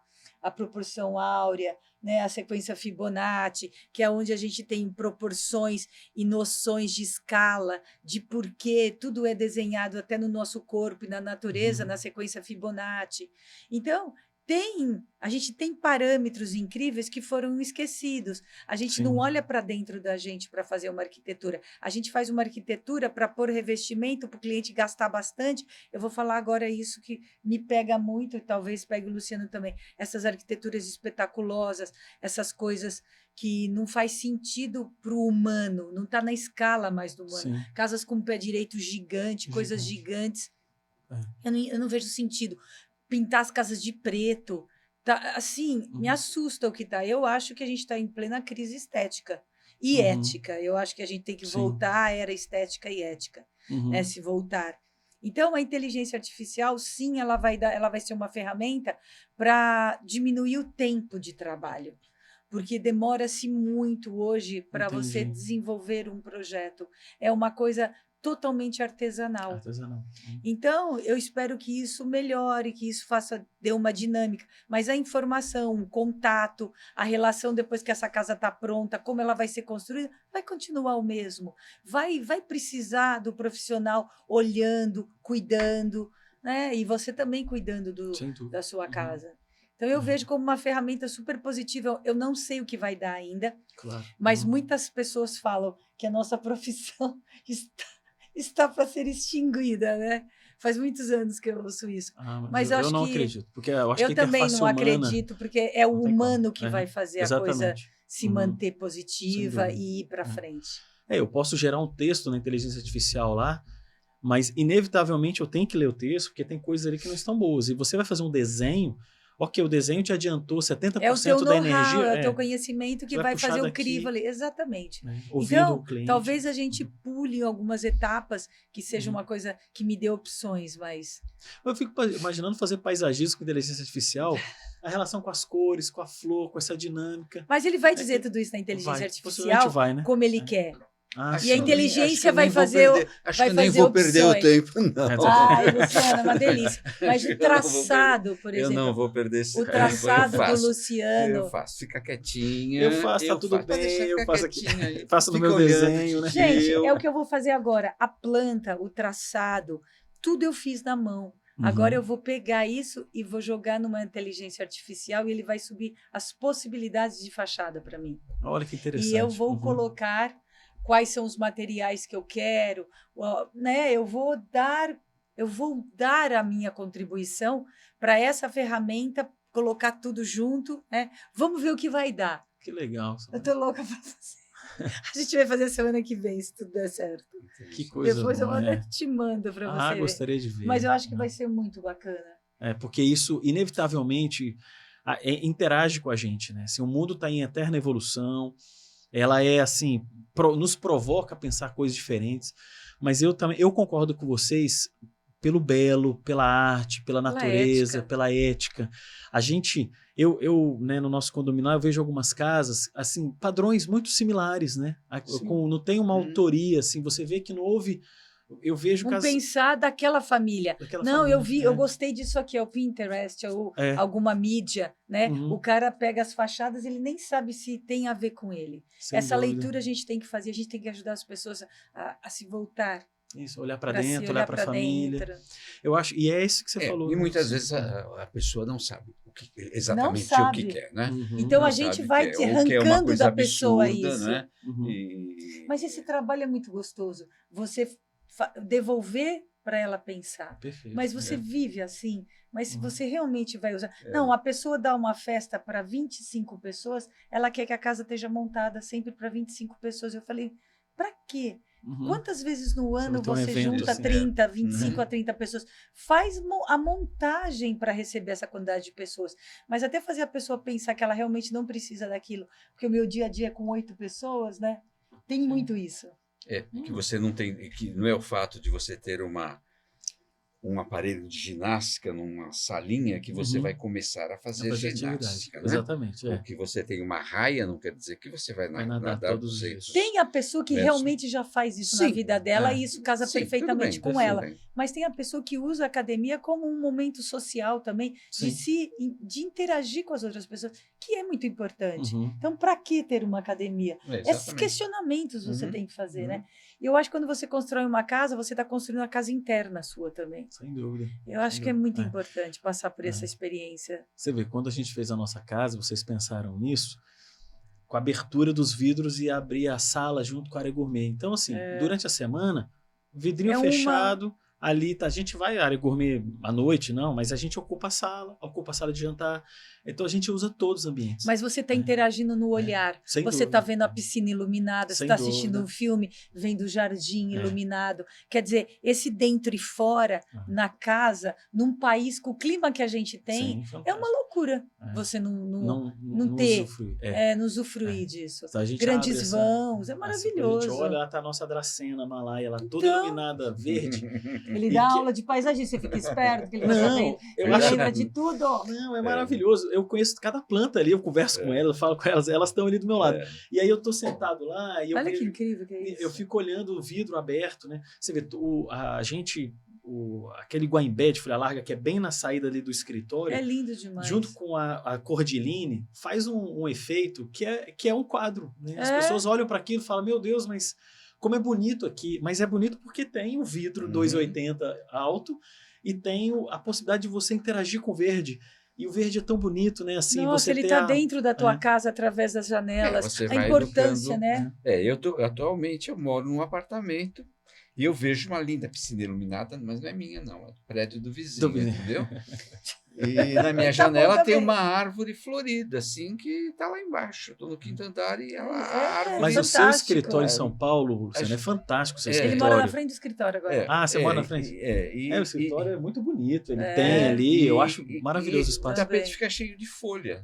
proporção áurea, né, a sequência Fibonacci, que é onde a gente tem proporções e noções de escala, de porquê tudo é desenhado até no nosso corpo e na natureza, na sequência Fibonacci. Então, a gente tem parâmetros incríveis que foram esquecidos. A gente não olha para dentro da gente para fazer uma arquitetura. A gente faz uma arquitetura para pôr revestimento, para o cliente gastar bastante. Eu vou falar agora isso que me pega muito, e talvez pegue o Luciano também. Essas arquiteturas espetaculosas, essas coisas que não faz sentido para o humano, não está na escala mais do humano. Sim. Casas com pé direito gigante, coisas gigantes. Eu não vejo sentido. Pintar as casas de preto, tá, assim, me assusta o que tá. Eu acho que a gente está em plena crise estética e ética. Eu acho que a gente tem que voltar à era estética e ética, né, se voltar. Então, a inteligência artificial, sim, ela vai ser uma ferramenta para diminuir o tempo de trabalho, porque demora-se muito hoje para você desenvolver um projeto. É uma coisa totalmente artesanal. Então, eu espero que isso melhore, que isso dê uma dinâmica. Mas a informação, o contato, a relação depois que essa casa está pronta, como ela vai ser construída, vai continuar o mesmo. Vai precisar do profissional olhando, cuidando, né? E você também cuidando da sua casa. Então, eu vejo como uma ferramenta super positiva. Eu não sei o que vai dar ainda, mas muitas pessoas falam que a nossa profissão está para ser extinguida, né? Faz muitos anos que eu ouço isso. Mas eu não acredito, porque eu acho que também não acredito, porque é o humano que vai fazer a coisa se manter positiva e ir para frente. Eu posso gerar um texto na inteligência artificial lá, mas inevitavelmente eu tenho que ler o texto, porque tem coisas ali que não estão boas. E você vai fazer um desenho, o desenho te adiantou 70% da energia. É o teu conhecimento que vai fazer o crivo ali. Exatamente. Ouvindo então, o cliente. Talvez a gente pule algumas etapas que seja uma coisa que me dê opções, mas... Eu fico imaginando fazer paisagismo com inteligência artificial, a relação com as cores, com a flor, com essa dinâmica. Mas ele vai dizer tudo isso na inteligência artificial, né? Como ele quer. E a inteligência vai fazer Acho que nem vou perder o tempo, não. Ai, Luciano, é uma delícia. Mas o traçado, por exemplo. Eu não vou perder esse tempo. O traçado do Luciano. Eu faço, fica quietinha. Eu faço, tá tudo bem. Eu faço aqui. Faço no meu desenho, né? Gente, é o que eu vou fazer agora. A planta, o traçado, tudo eu fiz na mão. Agora eu vou pegar isso e vou jogar numa inteligência artificial e ele vai subir as possibilidades de fachada para mim. Olha que interessante. E eu vou colocar quais são os materiais que eu quero, né? Eu vou dar a minha contribuição para essa ferramenta, colocar tudo junto, né? Vamos ver o que vai dar. Que legal. Eu tô louca para fazer. A gente vai fazer semana que vem, se tudo der certo. Que coisa Depois boa, eu até te mando para você ver. Gostaria de ver. Mas eu acho que vai ser muito bacana. Porque isso, inevitavelmente, interage com a gente, né? Assim, o mundo está em eterna evolução, ela é assim, nos provoca a pensar coisas diferentes, mas eu concordo com vocês pelo belo, pela arte, pela natureza, pela ética. A gente, né, no nosso condomínio, eu vejo algumas casas, assim, padrões muito similares, né? Não tem uma autoria, assim, você vê que não houve. Eu vejo Vamos pensar daquela família. Eu gostei disso aqui, é o Pinterest, ou alguma mídia, né? O cara pega as fachadas, ele nem sabe se tem a ver com ele. Essa leitura a gente tem que fazer, a gente tem que ajudar as pessoas a se voltar. Isso, olhar para dentro, olhar para a família. Eu acho, e é isso que você falou. E muitas vezes a pessoa não sabe exatamente o que quer, né? Então a gente vai arrancando da pessoa isso. Né? Mas esse trabalho é muito gostoso. Você devolver para ela pensar. Perfeito. Mas você vive assim. Mas se você realmente vai usar... Não, a pessoa dá uma festa para 25 pessoas, ela quer que a casa esteja montada sempre para 25 pessoas. Eu falei, para quê? Quantas vezes no ano você junta assim, 30, 25 a 30 pessoas? Faz a montagem para receber essa quantidade de pessoas. Mas até fazer a pessoa pensar que ela realmente não precisa daquilo. Porque o meu dia a dia é com 8 pessoas, né? Tem muito isso. Que você não tem... Que não é o fato de você ter um aparelho de ginástica numa salinha que você vai começar a fazer ginástica. Né? Exatamente. Ou que você tem uma raia, não quer dizer que você vai nadar todos os dias. Tem a pessoa que realmente já faz isso na vida dela e isso casa perfeitamente com ela. Mas tem a pessoa que usa a academia como um momento social também, de interagir com as outras pessoas, que é muito importante. Então, para que ter uma academia? Esses questionamentos você tem que fazer, né? E eu acho que quando você constrói uma casa, você está construindo uma casa interna sua também. Sem dúvida. Eu acho que é muito importante passar por essa experiência. Você vê, quando a gente fez a nossa casa, vocês pensaram nisso, com a abertura dos vidros e abrir a sala junto com a área gourmet. Então, assim, durante a semana, vidrinho fechado, ali a gente vai à área gourmet à noite, não, mas a gente ocupa a sala de jantar. Então a gente usa todos os ambientes. Mas você está interagindo no olhar. Você está vendo a piscina iluminada, você está assistindo um filme, vendo o jardim iluminado. Quer dizer, esse dentro e fora, na casa, num país com o clima que a gente tem, é uma loucura você não ter, não usufruir disso. Então, grandes vãos, é maravilhoso. A gente olha, lá está a nossa dracena Malaya, lá toda iluminada, verde. Ele dá aula de paisagem, você fica esperto, que ele vai saber. Ele lembra de tudo. Não, é maravilhoso. Eu conheço cada planta ali, eu converso com elas, eu falo com elas estão ali do meu lado. E aí eu tô sentado lá e olha que incrível que é isso. Eu fico olhando o vidro aberto, né? Você vê, aquele guaimbé de folha larga que é bem na saída ali do escritório. É lindo demais. Junto com a cordiline, faz um efeito que é um quadro. Né? As pessoas olham para aquilo e falam, meu Deus, mas como é bonito aqui. Mas é bonito porque tem o vidro 2,80 alto e tem a possibilidade de você interagir com o verde. E o verde é tão bonito, né? Assim, nossa, ele está dentro da tua casa através das janelas. A importância, né? Atualmente eu moro num apartamento e eu vejo uma linda piscina iluminada, mas não é minha, não. É do prédio do vizinho, entendeu? E na minha janela tem uma árvore florida, assim, que está lá embaixo. Estou no quinto andar e a árvore... Mas o seu escritório em São Paulo, Luciano, é fantástico o seu escritório. Ele mora na frente do escritório agora. Você mora na frente? O escritório é muito bonito. Ele tem ali, eu acho maravilhoso o espaço. O tapete fica cheio de folha.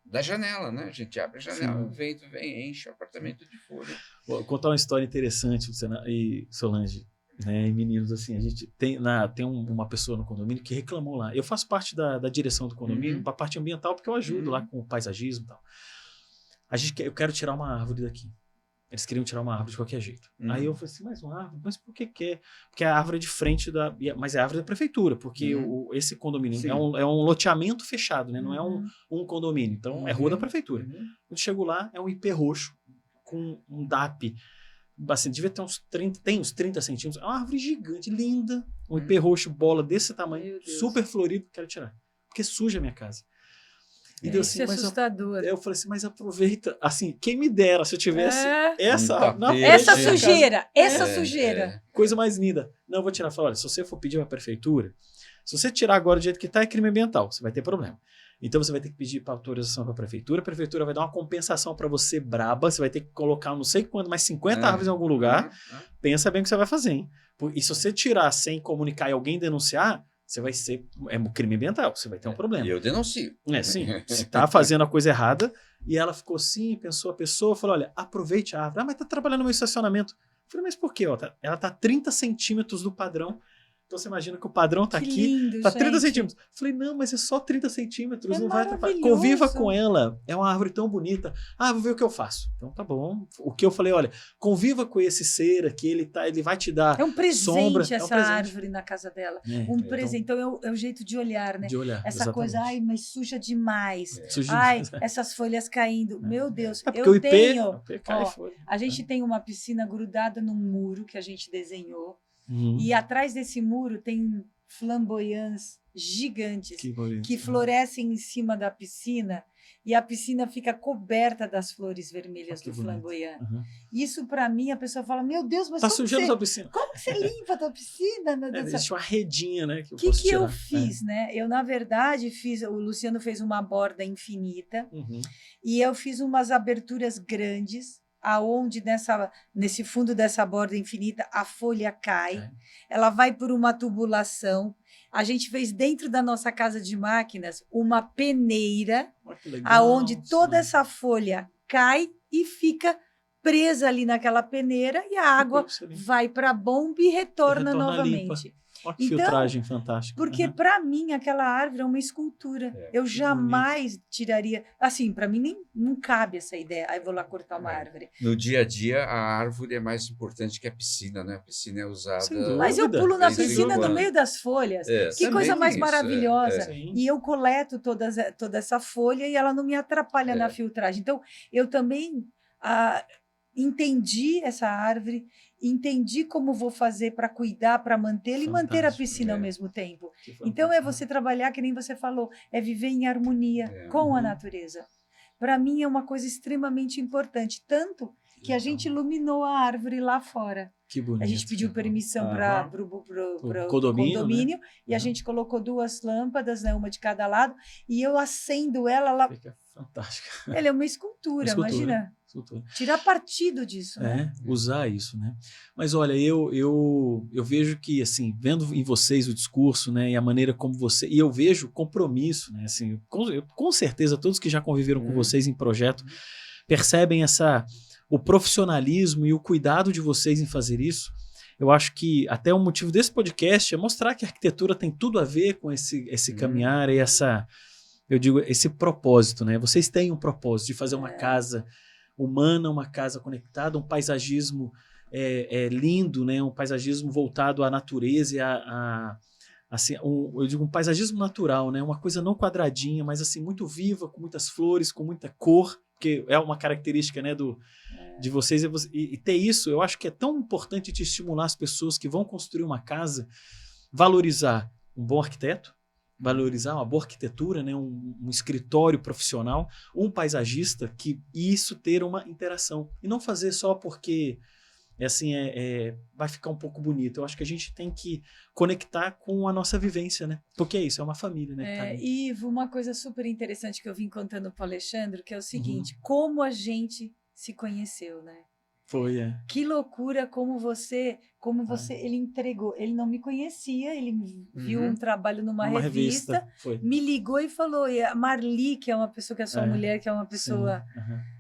Da janela, né? A gente abre a janela, o vento vem, enche o apartamento de folha. Vou contar uma história interessante, Luciana e Solange. Né, e meninos, assim, a gente tem uma pessoa no condomínio que reclamou lá. Eu faço parte da direção do condomínio, para a parte ambiental, porque eu ajudo lá com o paisagismo e tal. Eu quero tirar uma árvore daqui. Eles queriam tirar uma árvore de qualquer jeito. Aí eu falei assim, mais uma árvore? Mas por que quer? Porque a árvore é de frente mas é a árvore da prefeitura, porque esse condomínio é um loteamento fechado, né? Não é um condomínio. Então, é rua da prefeitura. Quando chego lá, é um IP roxo com um DAP assim, devia ter uns 30, tem uns 30 centímetros. É uma árvore gigante, linda. Um ipê roxo, bola desse tamanho, super florido, quero tirar. Porque suja a minha casa. E deu assim, isso é assustador. Eu falei assim, mas aproveita. Assim, quem me dera se eu tivesse essa sujeira. Coisa mais linda. Não, eu vou tirar. Falei, olha, se você for pedir para a prefeitura, se você tirar agora do jeito que está, é crime ambiental. Você vai ter problema. Então você vai ter que pedir para autorização para a prefeitura vai dar uma compensação para você braba, você vai ter que colocar não sei quanto, mais 50 árvores em algum lugar. Pensa bem o que você vai fazer, hein? E se você tirar sem comunicar e alguém denunciar, você vai ser... É um crime ambiental, você vai ter um problema. E eu denuncio. Sim. Você está fazendo a coisa errada. E ela ficou assim, pensou a pessoa, falou, olha, aproveite a árvore. Mas tá trabalhando no meu estacionamento. Eu falei, mas por quê? Ela tá 30 centímetros do padrão. Então você imagina que o padrão tá aqui, lindo, tá 30 gente. centímetros. Eu falei, não, mas é só 30 centímetros, não vai atrapalhar. Maravilhoso. Conviva com ela, é uma árvore tão bonita. Vou ver o que eu faço. Então tá bom. O que eu falei, olha, conviva com esse ser aqui, ele vai te dar É um presente sombra. essa árvore na casa dela. Presente. Então é o jeito de olhar, né? De olhar, essa exatamente. coisa, mas suja demais. Suja demais. Essas folhas caindo. Meu Deus, porque o ipê cai folha. A gente tem uma piscina grudada num muro que a gente desenhou. E atrás desse muro tem flamboyants gigantes que florescem em cima da piscina e a piscina fica coberta das flores vermelhas do flamboyant. Isso, para mim, a pessoa fala, meu Deus, mas tá sujando sua piscina. Como que você limpa a tua piscina? Meu Deus existe uma redinha, né? O que eu fiz, né? Eu, na verdade, o Luciano fez uma borda infinita e eu fiz umas aberturas grandes aonde nesse fundo dessa borda infinita a folha cai, ela vai por uma tubulação. A gente fez dentro da nossa casa de máquinas uma peneira, aonde toda essa folha cai e fica presa ali naquela peneira e a água vai para a bomba e retorna novamente. Limpa. Olha que filtragem fantástica. Porque para mim aquela árvore é uma escultura. Eu jamais tiraria. Assim, para mim não cabe essa ideia. Aí vou lá cortar uma árvore. No dia a dia, a árvore é mais importante que a piscina, né? A piscina é usada. Mas eu pulo na piscina no meio das folhas. Que coisa mais maravilhosa. E eu coleto toda essa folha e ela não me atrapalha na filtragem. Então, eu também entendi essa árvore. Entendi como vou fazer para cuidar, para mantê-la e manter a piscina ao mesmo tempo. Então, é você trabalhar, que nem você falou, é viver em harmonia com a natureza. Para mim, é uma coisa extremamente importante, tanto que a gente iluminou a árvore lá fora. Que bonito. A gente pediu permissão para o condomínio, né? E a gente colocou 2 lâmpadas, né, uma de cada lado, e eu acendo ela. Fica fantástica. Ela é uma escultura. Imagina. Tirar partido disso, né? Usar isso, né? Mas olha, eu vejo que, assim, vendo em vocês o discurso, né, e a maneira como você... E eu vejo compromisso, né? Assim, com certeza, todos que já conviveram com vocês em projeto percebem o profissionalismo e o cuidado de vocês em fazer isso. Eu acho que até o motivo desse podcast é mostrar que a arquitetura tem tudo a ver com esse caminhar e esse propósito, né? Vocês têm um propósito de fazer uma casa humana, uma casa conectada, um paisagismo lindo, né? Um paisagismo voltado à natureza e assim, eu digo um paisagismo natural, né? Uma coisa não quadradinha, mas assim muito viva, com muitas flores, com muita cor, que é uma característica, né, de vocês. E ter isso, eu acho que é tão importante te estimular as pessoas que vão construir uma casa, valorizar um bom arquiteto, valorizar uma boa arquitetura, né, um escritório profissional, um paisagista, e isso ter uma interação. E não fazer só porque vai ficar um pouco bonito. Eu acho que a gente tem que conectar com a nossa vivência, né? Porque é isso, é uma família, né? Ivo, uma coisa super interessante que eu vim contando para o Alexandre, que é o seguinte, como a gente se conheceu, né? Foi, Que loucura como você ele entregou. Ele não me conhecia, ele viu um trabalho numa revista me ligou e falou, e a Marli, que é uma pessoa, que é sua mulher, que é uma pessoa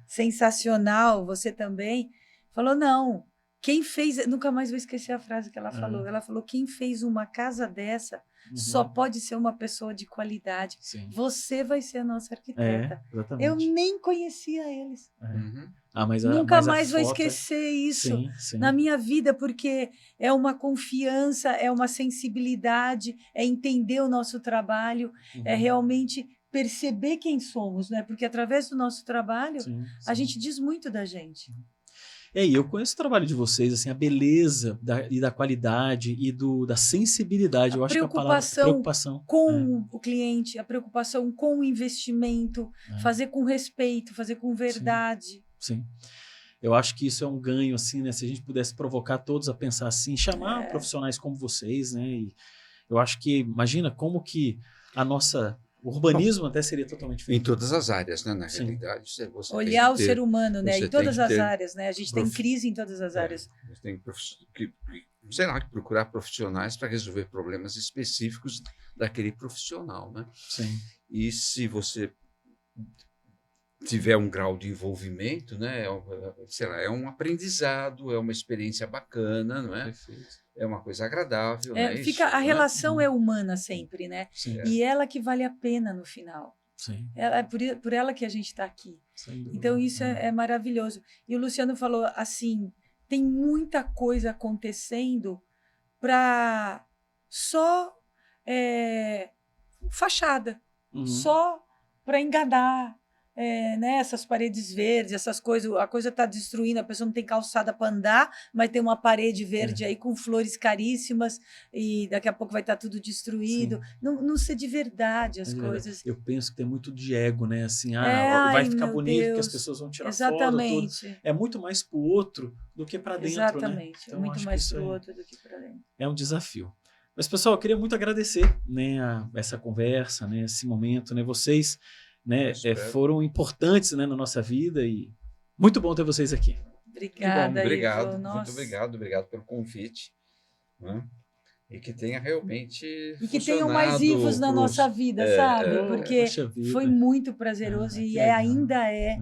sensacional, você também, falou, não, quem fez, nunca mais vou esquecer a frase que ela falou, quem fez uma casa dessa só pode ser uma pessoa de qualidade. Você vai ser a nossa arquiteta. Eu nem conhecia eles. Nunca mais vou esquecer isso na minha vida, porque é uma confiança, é uma sensibilidade, é entender o nosso trabalho, é realmente perceber quem somos, né? Porque através do nosso trabalho a gente diz muito da gente. E aí, eu conheço o trabalho de vocês, assim, a beleza da qualidade e da sensibilidade. Eu acho que a palavra preocupação com o cliente, a preocupação com o investimento, fazer com respeito, fazer com verdade. Sim. Eu acho que isso é um ganho, assim, né? Se a gente pudesse provocar todos a pensar assim, chamar profissionais como vocês, né? E eu acho que, imagina como que o urbanismo até seria totalmente diferente. Em todas as áreas, né? Na realidade, você olhar o ser humano, né? Em todas as áreas, né? A gente tem crise em todas as áreas. Você tem que procurar profissionais para resolver problemas específicos daquele profissional, né? Sim. E se você tiver um grau de envolvimento, né? Sei lá, é um aprendizado, é uma experiência bacana, não é? Perfeito. É uma coisa agradável, né? A relação é humana sempre, né? Sim. E ela que vale a pena no final. Sim. É por ela que a gente está aqui. Então, isso é maravilhoso. E o Luciano falou assim, tem muita coisa acontecendo para só fachada, só para enganar. Né, essas paredes verdes, essas coisas, a coisa está destruindo, a pessoa não tem calçada para andar, mas tem uma parede verde aí com flores caríssimas e daqui a pouco vai estar tudo destruído. Não ser de verdade as coisas. Eu penso que tem muito de ego, né? Assim, vai ficar bonito, porque as pessoas vão tirar foto, tudo. É muito mais para o outro do que para dentro, Exatamente, né? Então, muito mais para o outro do que para dentro. É um desafio. Mas, pessoal, eu queria muito agradecer, né, essa conversa, né, esse momento, né? Vocês, né, foram importantes, né, na nossa vida e muito bom ter vocês aqui. Obrigada, obrigado, Ivo. Muito obrigado pelo convite, né? E que tenha realmente que tenham mais Ivos na nossa vida, sabe? Porque foi muito prazeroso e ainda é.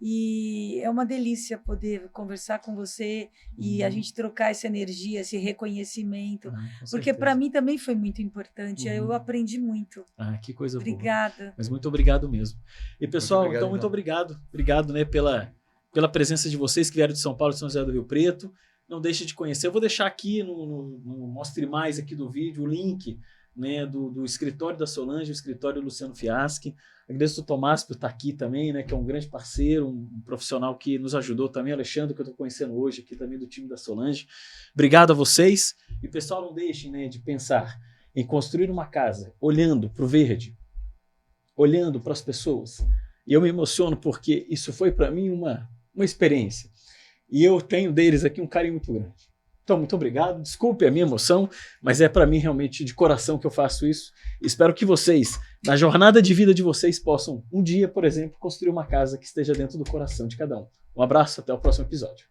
E é uma delícia poder conversar com você e a gente trocar essa energia, esse reconhecimento. Porque para mim também foi muito importante. Eu aprendi muito. Que coisa boa. Obrigada. Mas muito obrigado mesmo. E pessoal, muito obrigado. Obrigado, né, pela presença de vocês que vieram de São Paulo, de São José do Rio Preto. Não deixe de conhecer. Eu vou deixar aqui no Mostre Mais aqui do vídeo o link, né, do escritório da Solange, o escritório do Luciano Fiaschi. Agradeço o Tomás por estar aqui também, né, que é um grande parceiro, um profissional que nos ajudou também, o Alexandre, que eu estou conhecendo hoje aqui também do time da Solange. Obrigado a vocês. E pessoal, não deixem, né, de pensar em construir uma casa olhando para o verde, olhando para as pessoas. E eu me emociono porque isso foi para mim uma experiência. E eu tenho deles aqui um carinho muito grande. Então, muito obrigado. Desculpe a minha emoção, mas é para mim realmente de coração que eu faço isso. Espero que vocês, na jornada de vida de vocês, possam um dia, por exemplo, construir uma casa que esteja dentro do coração de cada um. Um abraço, até o próximo episódio.